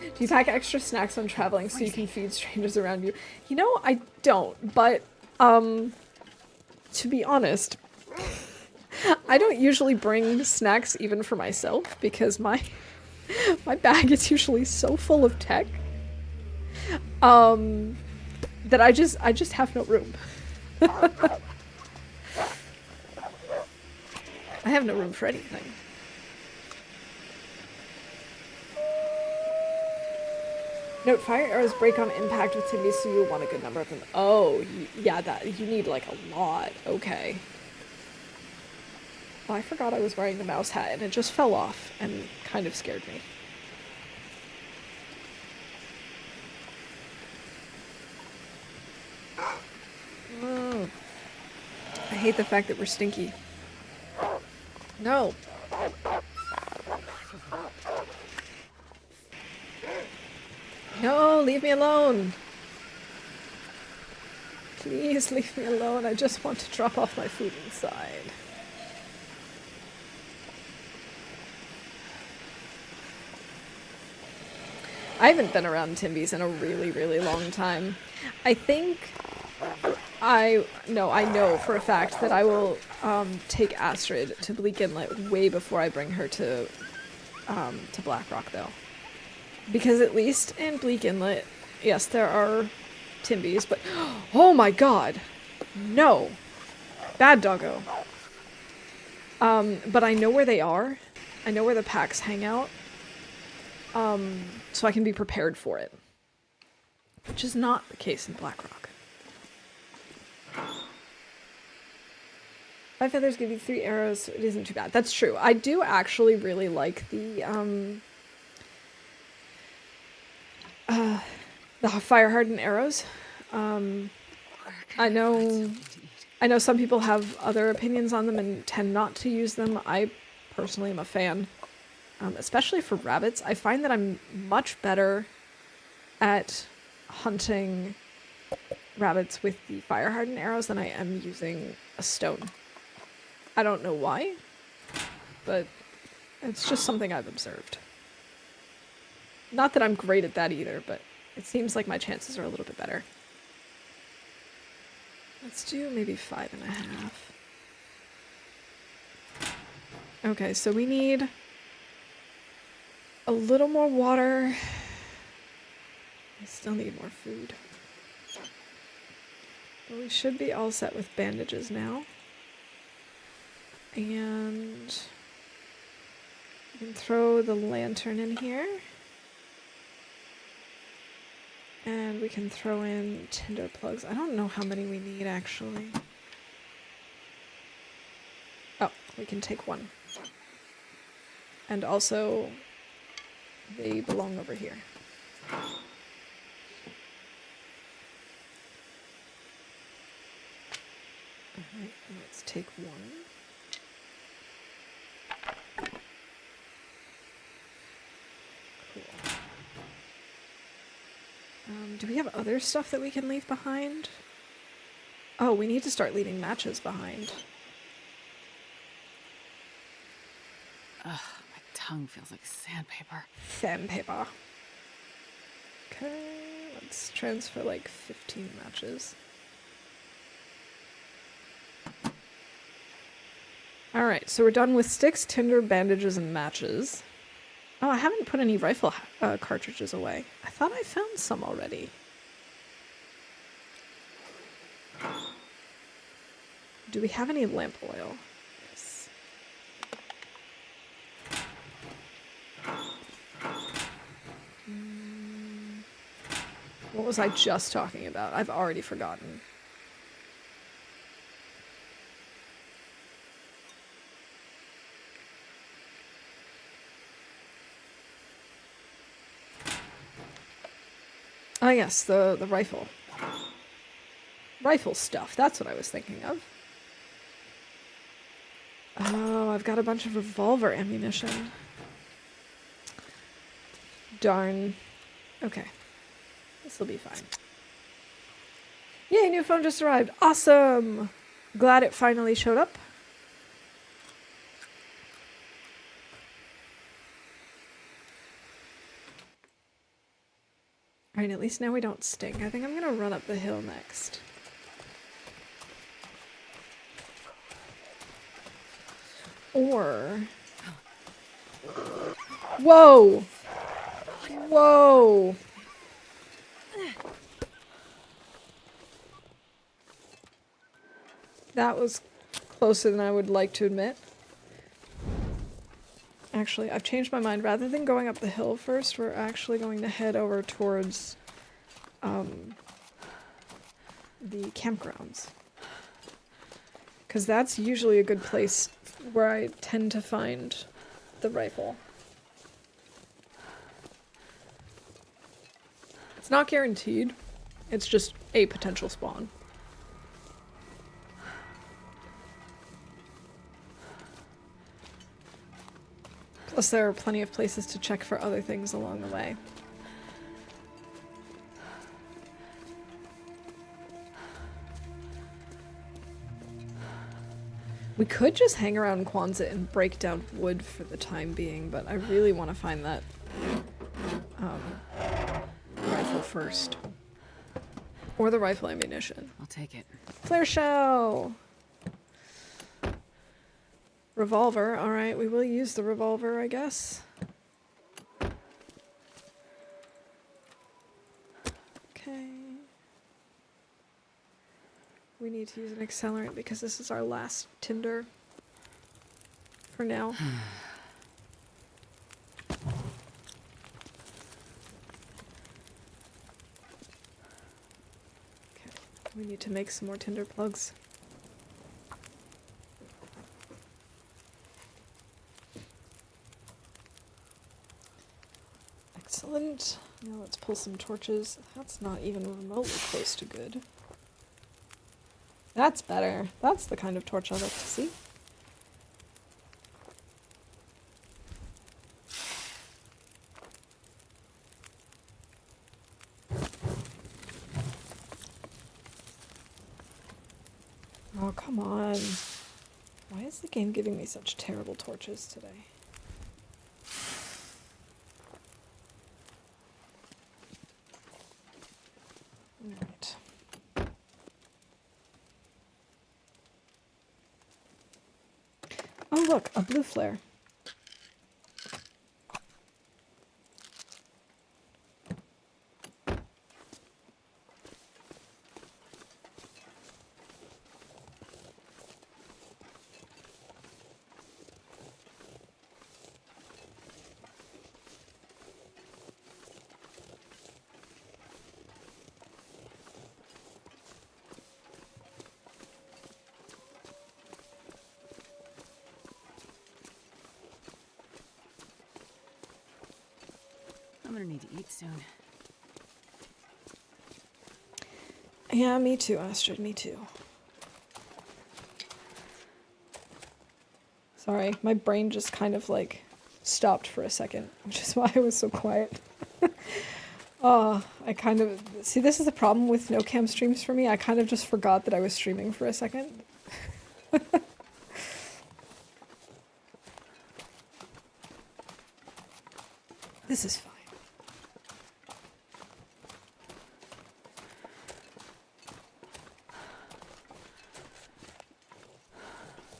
Do you pack extra snacks when traveling so you can feed strangers around you? You know, I don't, but, to be honest, I don't usually bring snacks even for myself because my bag is usually so full of tech, that I just have no room. I have no room for anything. Note, fire arrows break on impact with timbies, so you'll want a good number of them. Oh, yeah, that you need like a lot. Okay. Oh, I forgot I was wearing the mouse hat and it just fell off and kind of scared me. I hate the fact that we're stinky. No. No, leave me alone. Please leave me alone. I just want to drop off my food inside. I haven't been around Timbies in a really, really long time. I know for a fact that I will take Astrid to Bleak Inlet way before I bring her to Blackrock, though. Because at least in Bleak Inlet, yes, there are Timbies, but oh my god, no, bad doggo. But I know where they are. I know where the packs hang out. So I can be prepared for it, which is not the case in Blackrock. 5 feathers give you 3 arrows, so it isn't too bad. That's true. I do actually really like the fire hardened arrows. I know some people have other opinions on them and tend not to use them. I personally am a fan, especially for rabbits. I find that I'm much better at hunting rabbits with the fire hardened arrows than I am using a stone. I don't know why, but it's just something I've observed. Not that I'm great at that either, but it seems like my chances are a little bit better. Let's do maybe 5.5. Okay, so we need a little more water. I still need more food. But we should be all set with bandages now. And we can throw the lantern in here. And we can throw in tinder plugs. I don't know how many we need, actually. Oh, we can take one. And also, they belong over here. Alright, let's take one. Cool. Do we have other stuff that we can leave behind? Oh, we need to start leaving matches behind. Ugh, my tongue feels like sandpaper. Sandpaper. Okay, let's transfer like 15 matches. Alright, so we're done with sticks, tinder, bandages, and matches. Oh, I haven't put any rifle cartridges away. I thought I found some already. Do we have any lamp oil? Yes. What was I just talking about? I've already forgotten. Ah, yes, the rifle. Rifle stuff, that's what I was thinking of. Oh, I've got a bunch of revolver ammunition. Darn. Okay. This'll be fine. Yay, new phone just arrived. Awesome! Glad it finally showed up. Alright, at least now we don't stink. I think I'm gonna run up the hill next. Or... Whoa! Whoa! That was closer than I would like to admit. Actually, I've changed my mind. Rather than going up the hill first, we're actually going to head over towards the campgrounds. Because that's usually a good place where I tend to find the rifle. It's not guaranteed. It's just a potential spawn. Plus there are plenty of places to check for other things along the way. We could just hang around Kwanzaa and break down wood for the time being, but I really want to find that rifle first. Or the rifle ammunition. I'll take it. Flare shell! Revolver. Alright, we will use the revolver, I guess. Okay. We need to use an accelerant because this is our last tinder for now. Okay, we need to make some more tinder plugs. Excellent. Now let's pull some torches. That's not even remotely close to good. That's better. That's the kind of torch I like to see. Oh, come on. Why is the game giving me such terrible torches today? Alright. Oh look, a blue flare. I'm gonna need to eat soon. Yeah, me too, Astrid, me too. Sorry, my brain just kind of like stopped for a second, which is why I was so quiet. I kind of... See, this is the problem with no-cam streams for me. I kind of just forgot that I was streaming for a second. This is fine.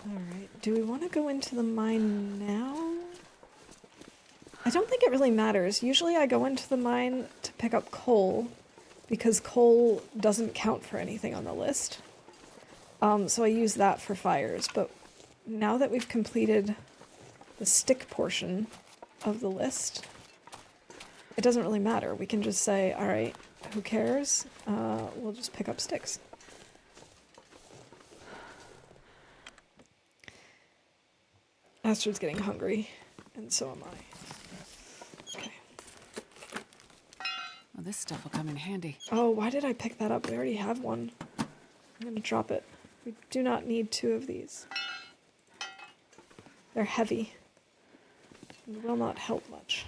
Alright, do we want to go into the mine now? I don't think it really matters. Usually I go into the mine to pick up coal, because coal doesn't count for anything on the list. So I use that for fires, but now that we've completed the stick portion of the list, it doesn't really matter. We can just say, alright, who cares? We'll just pick up sticks. Astrid's getting hungry, and so am I. Okay. Well, this stuff will come in handy. Oh, why did I pick that up? We already have one. I'm gonna drop it. We do not need 2 of these. They're heavy and will not help much.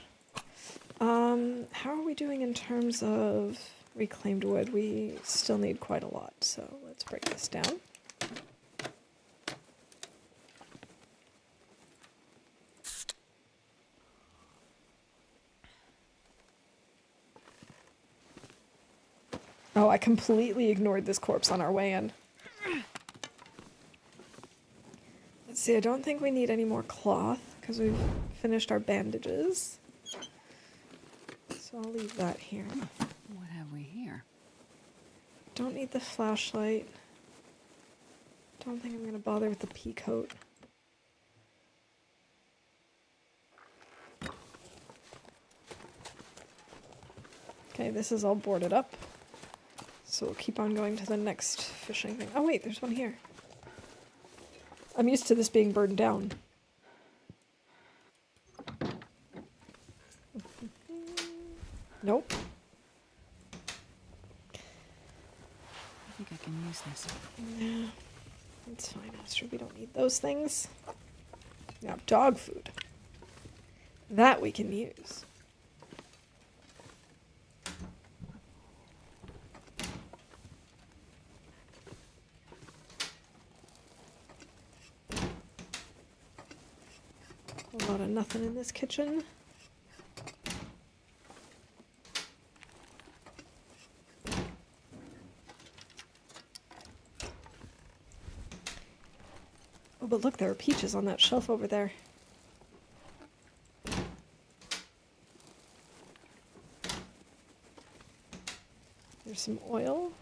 How are we doing in terms of reclaimed wood? We still need quite a lot, so let's break this down. Oh, I completely ignored this corpse on our way in. Let's see, I don't think we need any more cloth, because we've finished our bandages. So I'll leave that here. What have we here? Don't need the flashlight. Don't think I'm going to bother with the pea coat. Okay, this is all boarded up. So we'll keep on going to the next fishing thing. Oh wait, there's one here. I'm used to this being burned down. Nope. I think I can use this. Yeah, it's fine, Astrid. We don't need those things. Now, dog food. That we can use. A lot of nothing in this kitchen. Oh, but look, there are peaches on that shelf over there. There's some oil.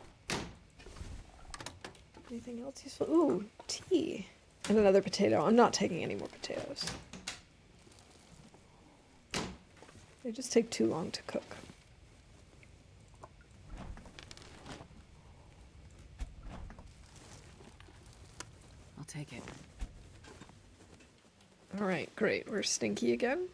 Anything else useful? Ooh, tea. And another potato. I'm not taking any more potatoes. They just take too long to cook. I'll take it. Alright, great. We're stinky again.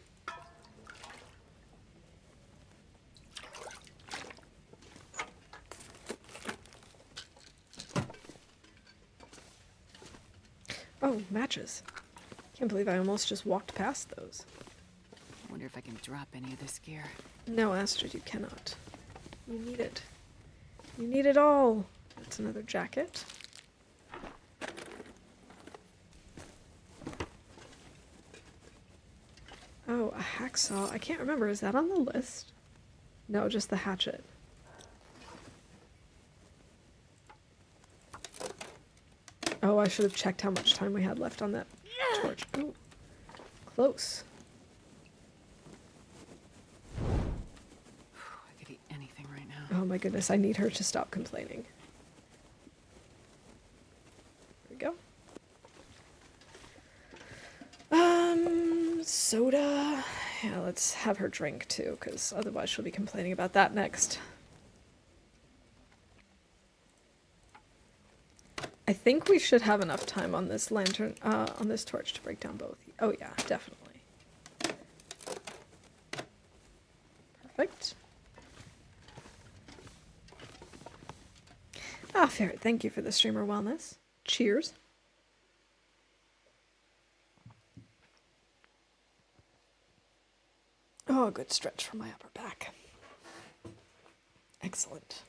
Oh, matches. Can't believe I almost just walked past those. I wonder if I can drop any of this gear. No, Astrid, you cannot. You need it. You need it all. That's another jacket. Oh, a hacksaw. I can't remember. Is that on the list? No, just the hatchet. Oh, I should have checked how much time we had left on that torch. Ooh, close. I could eat anything right now. Oh my goodness, I need her to stop complaining. There we go. Soda. Yeah, let's have her drink too, because otherwise she'll be complaining about that next. I think we should have enough time on this lantern, on this torch to break down both. Oh yeah, definitely. Perfect. Ah, Ferret, thank you for the streamer wellness. Cheers. Oh, a good stretch for my upper back. Excellent.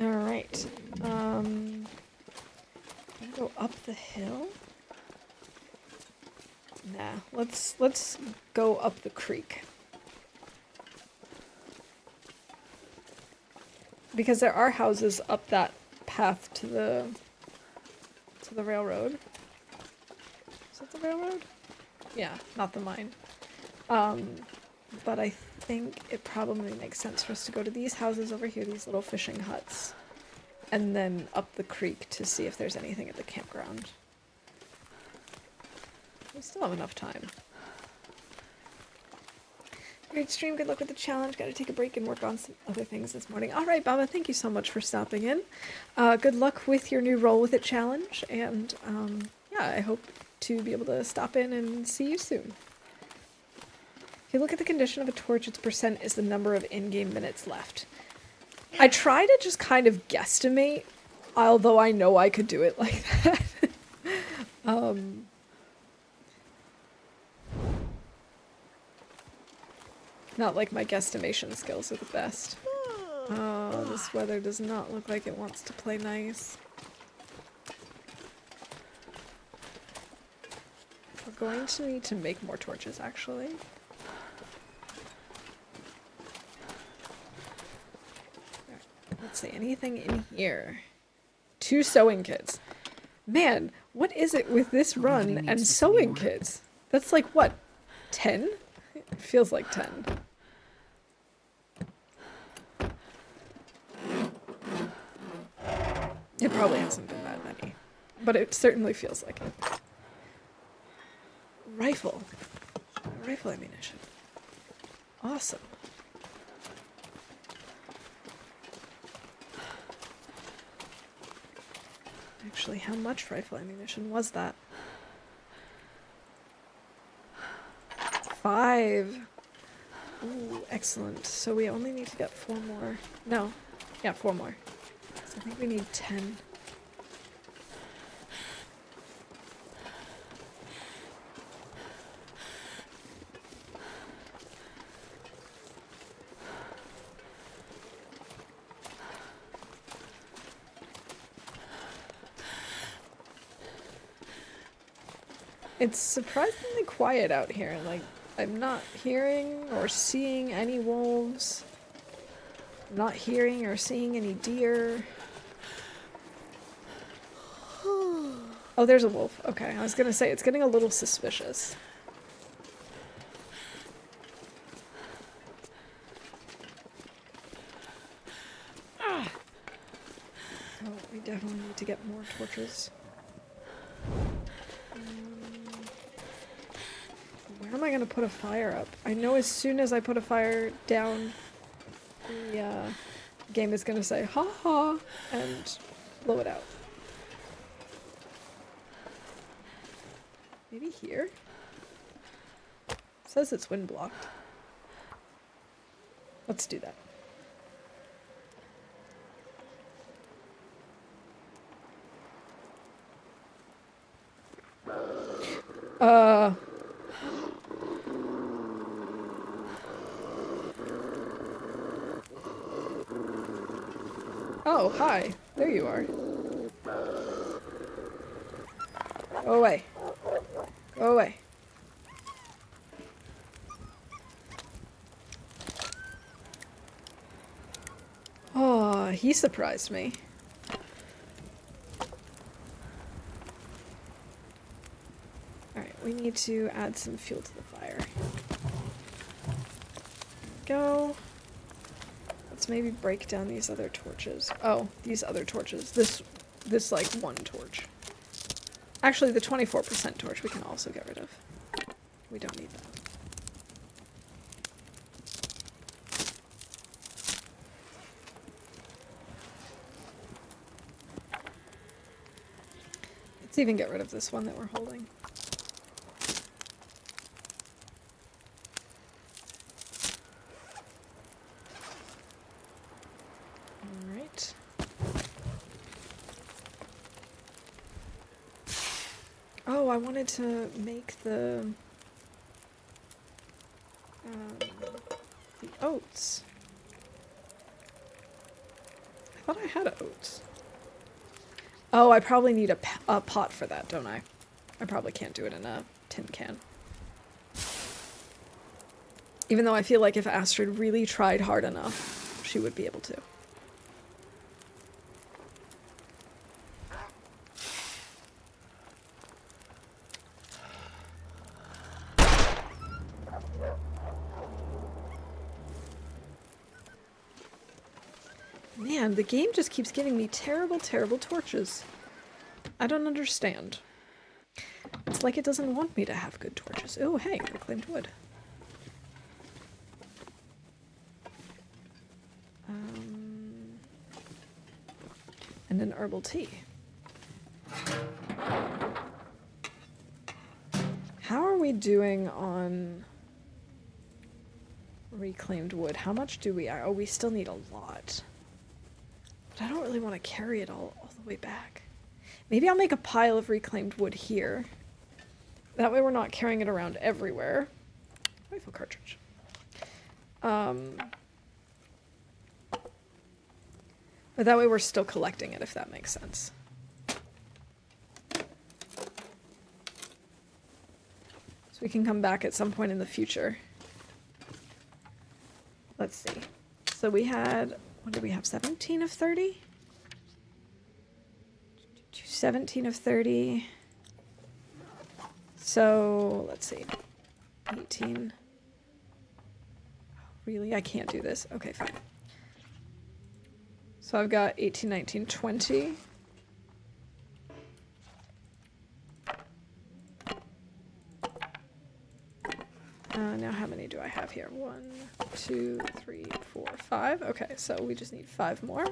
All right. Go up the hill. Nah, let's go up the creek. Because there are houses up that path to the railroad. Is it the railroad? Yeah, not the mine. But I think it probably makes sense for us to go to these houses over here, these little fishing huts, and then up the creek to see if there's anything at the campground. We still have enough time. Great stream, good luck with the challenge. Gotta take a break and work on some other things this morning. Alright, Baba, thank you so much for stopping in. Good luck with your new Roll With It challenge, and yeah, I hope to be able to stop in and see you soon. If you look at the condition of a torch, its percent is the number of in-game minutes left. I try to just kind of guesstimate, although I know I could do it like that. Not like my guesstimation skills are the best. Oh, this weather does not look like it wants to play nice. We're going to need to make more torches, actually. Let's see, anything in here? 2 sewing kits. Man, what is it with this run and sewing kits? That's like, what, 10? It feels like 10. It probably hasn't been that many, but it certainly feels like it. Rifle. Rifle ammunition. Awesome. Actually, how much rifle ammunition was that? 5. Ooh, excellent. So we only need to get 4 more. No. Yeah, 4 more. So I think we need 10. It's surprisingly quiet out here. Like, I'm not hearing or seeing any wolves. I'm not hearing or seeing any deer. Oh, there's a wolf. Okay, I was gonna say, it's getting a little suspicious. So we definitely need to get more torches. Where am I gonna put a fire up? I know as soon as I put a fire down, the game is gonna say, ha ha, and blow it out. Maybe here? It says it's wind blocked. Let's do that. Oh, hi. There you are. Go away. Go away. Oh, he surprised me. Alright, we need to add some fuel to the fire. Go. Let's maybe break down these other torches. Oh, these other torches. This like one torch. Actually, the 24% torch we can also get rid of. We don't need that. Let's even get rid of this one that we're holding. Alright. Oh, I wanted to make the oats. I thought I had oats. Oh, I probably need a pot for that, don't I? I probably can't do it in a tin can. Even though I feel like if Astrid really tried hard enough, she would be able to. Man, the game just keeps giving me terrible, terrible torches. I don't understand. It's like it doesn't want me to have good torches. Oh, hey, reclaimed wood. And an herbal tea. How are we doing on reclaimed wood? How much do we... Oh, we still need a lot. But I don't really want to carry it all the way back. Maybe I'll make a pile of reclaimed wood here. That way we're not carrying it around everywhere. Rifle cartridge. But that way we're still collecting it, if that makes sense. So we can come back at some point in the future. Let's see. So we had... What did we have? 17 of 30? 17 of 30. So, let's see. 18. Really? I can't do this. Okay, fine. So I've got 18, 19, 20. Now how many do I have here? 1, 2, 3, 4, 5. Okay, so we just need 5 more.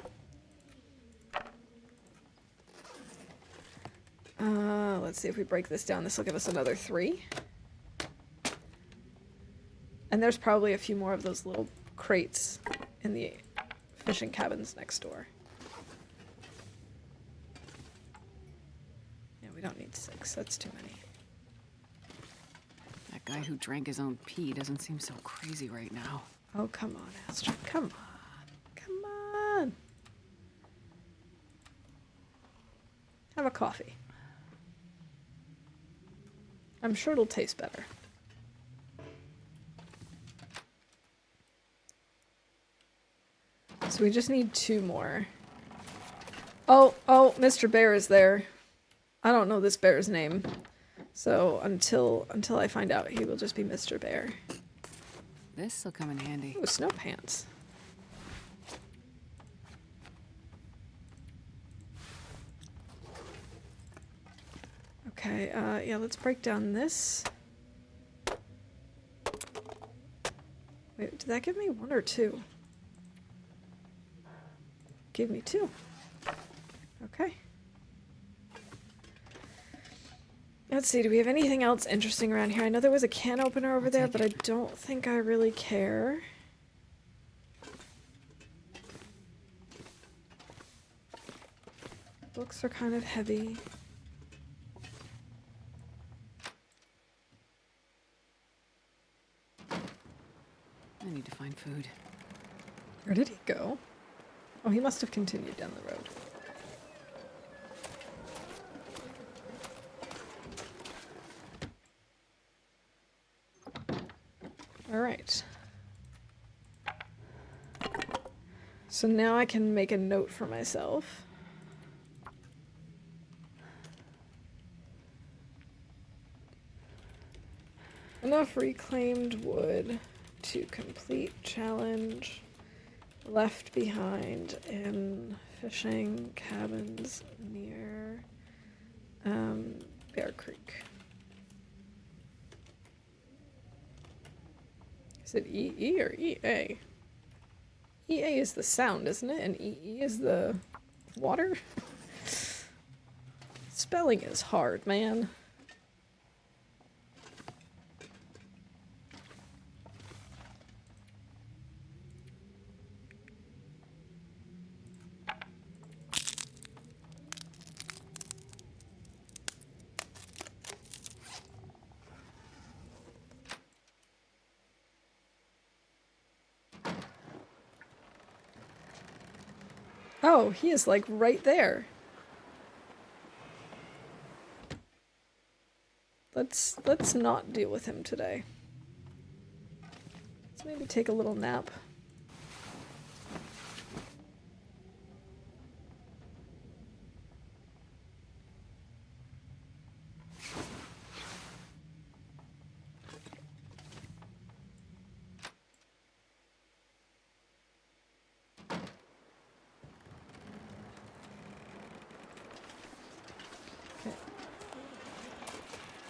Let's see if we break this down. This will give us another 3. And there's probably a few more of those little crates in the fishing cabins next door. Yeah, we don't need 6. That's too many. That guy who drank his own pee doesn't seem so crazy right now. Oh, come on, Astrid. Come on. Come on. Have a coffee. I'm sure it'll taste better. So we just need 2 more. Oh, Mr. Bear is there. I don't know this bear's name. So until I find out, he will just be Mr. Bear. This'll come in handy. Ooh, snow pants. Okay, yeah, let's break down this. Wait, did that give me 1 or 2? Give me 2. Okay. Let's see, do we have anything else interesting around here? I know there was a can opener over there, but I don't think I really care. Books are kind of heavy. I need to find food. Where did he go? Oh, he must have continued down the road. Alright. So now I can make a note for myself. Enough reclaimed wood to complete challenge. Left behind in fishing cabins near Bear Creek. Is it EE or EA? EA is the sound, isn't it? And EE is the water? Spelling is hard, man. Oh, he is like right there. Let's not deal with him today. Let's maybe take a little nap.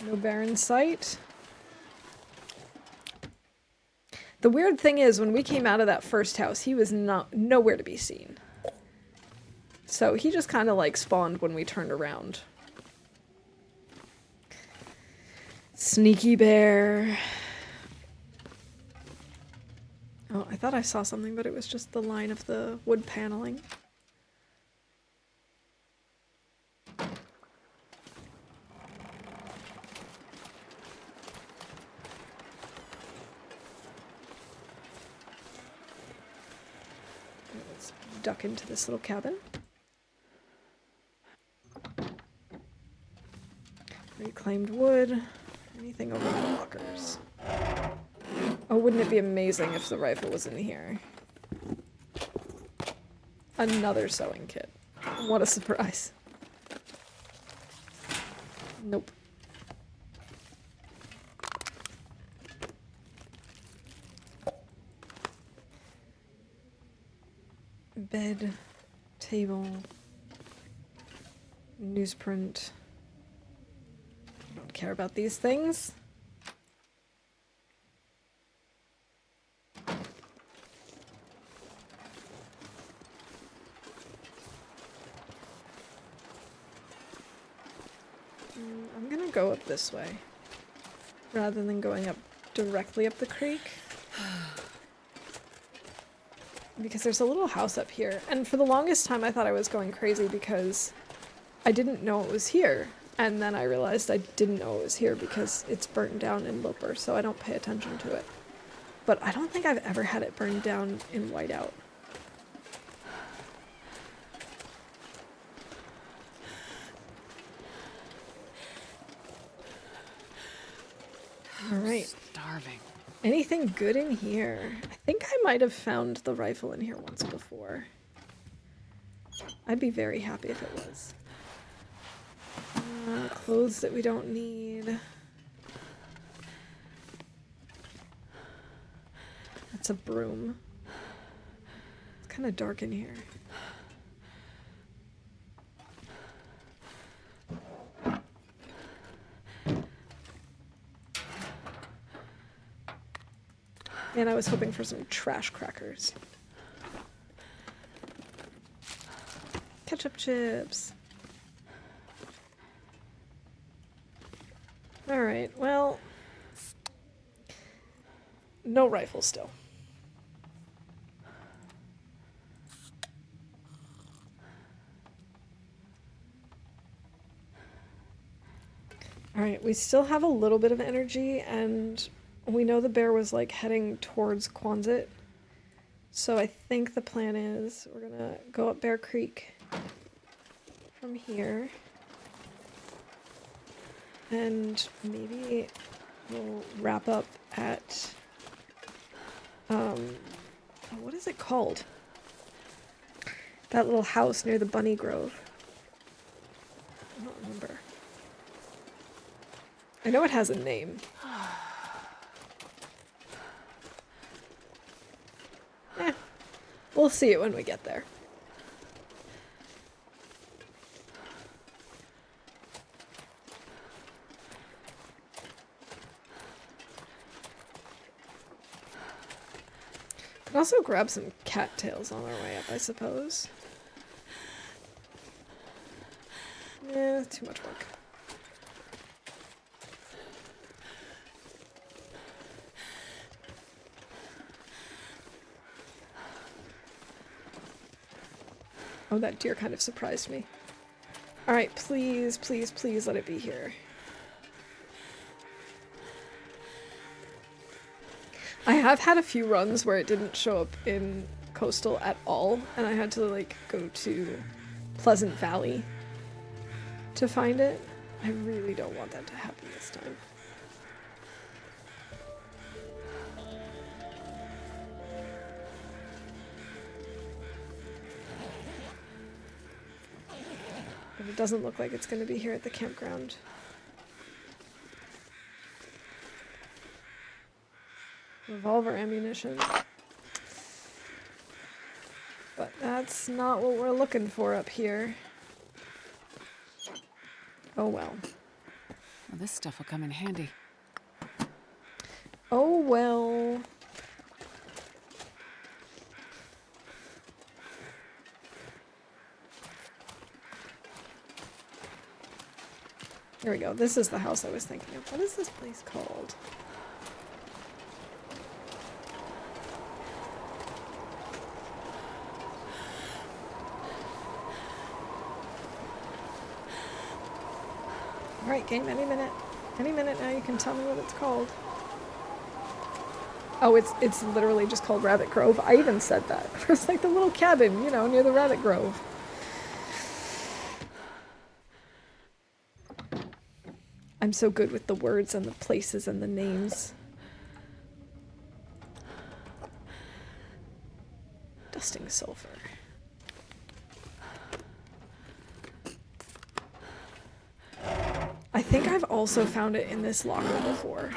No bear in sight. The weird thing is, when we came out of that first house, he was nowhere to be seen. So he just kind of like spawned when we turned around. Sneaky bear. Oh, I thought I saw something, but it was just the line of the wood paneling. Let's duck into this little cabin. Reclaimed wood. Anything over the lockers. Oh, wouldn't it be amazing if the rifle was in here? Another sewing kit. What a surprise. Nope. Bed, table, newsprint. I don't care about these things. I'm gonna go up this way rather than going up directly up the creek. Because there's a little house up here, and for the longest time I thought I was going crazy because I didn't know it was here, and then I realized I didn't know it was here because it's burnt down in Loper, so I don't pay attention to it. But I don't think I've ever had it burned down in Whiteout. Alright. Starving. Anything good in here? I think I might have found the rifle in here once before. I'd be very happy if it was. Clothes that we don't need. That's a broom. It's kind of dark in here. And I was hoping for some trash crackers. Ketchup chips. Alright, well... no rifle still. Alright, we still have a little bit of energy, and we know the bear was like heading towards Quonset. So I think the plan is we're gonna go up Bear Creek from here. And maybe we'll wrap up at what is it called? That little house near the Bunny Grove. I don't remember. I know it has a name. We'll see it when we get there. Could also grab some cattails on our way up, I suppose. Yeah, too much work. Oh, that deer kind of surprised me. Alright, please, please, please let it be here. I have had a few runs where it didn't show up in Coastal at all, and I had to, like, go to Pleasant Valley to find it. I really don't want that to happen this time. But it doesn't look like it's going to be here at the campground. Revolver ammunition. But that's not what we're looking for up here. Oh well. Well, this stuff will come in handy. Oh well. Here we go. This is the house I was thinking of. What is this place called? Alright, game, any minute. Any minute now you can tell me what it's called. Oh, it's literally just called Rabbit Grove. I even said that. It's like the little cabin, you know, near the Rabbit Grove. I'm so good with the words and the places and the names. Dusting sulfur. I think I've also found it in this locker before.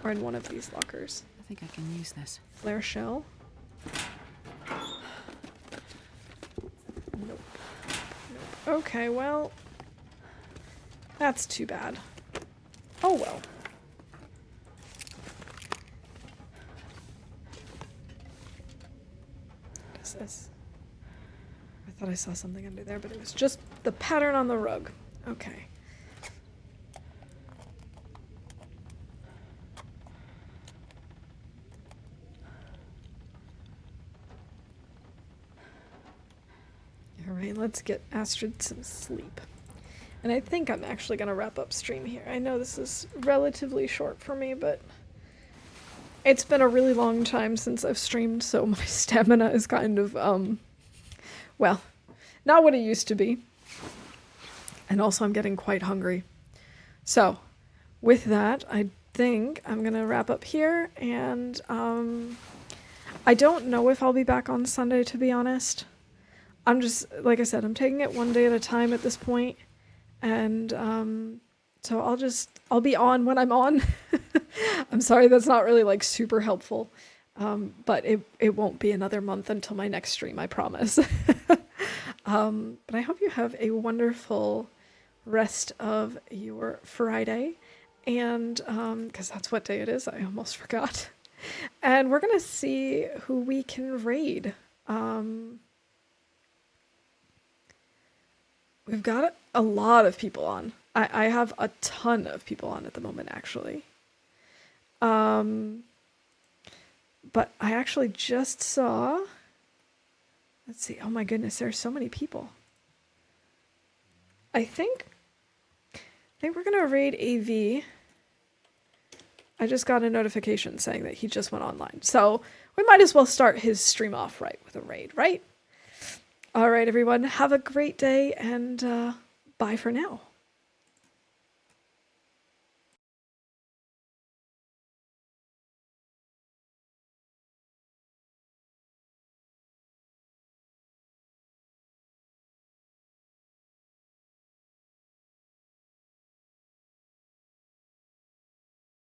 Or in one of these lockers. I think I can use this. Flare shell? Nope. Nope. Okay, well... that's too bad. Oh well. What is this? I thought I saw something under there, but it was just the pattern on the rug. Okay. Alright, let's get Astrid some sleep. And I think I'm actually going to wrap up stream here. I know this is relatively short for me, but it's been a really long time since I've streamed, so my stamina is kind of, well, not what it used to be. And also I'm getting quite hungry. So, with that, I think I'm going to wrap up here, and I don't know if I'll be back on Sunday, to be honest. I'm just, like I said, I'm taking it one day at a time at this point. And so I'll be on when I'm on. I'm sorry that's not really like super helpful. But it won't be another month until my next stream, I promise. But I hope you have a wonderful rest of your Friday. And because that's what day it is, I almost forgot. And we're going to see who we can raid. We've got a lot of people on. I have a ton of people on at the moment, actually. But I actually just saw... Let's see. Oh my goodness, there's so many people. I think we're going to raid AV. I just got a notification saying that he just went online. So we might as well start his stream off right with a raid, right? All right, everyone. Have a great day and bye for now.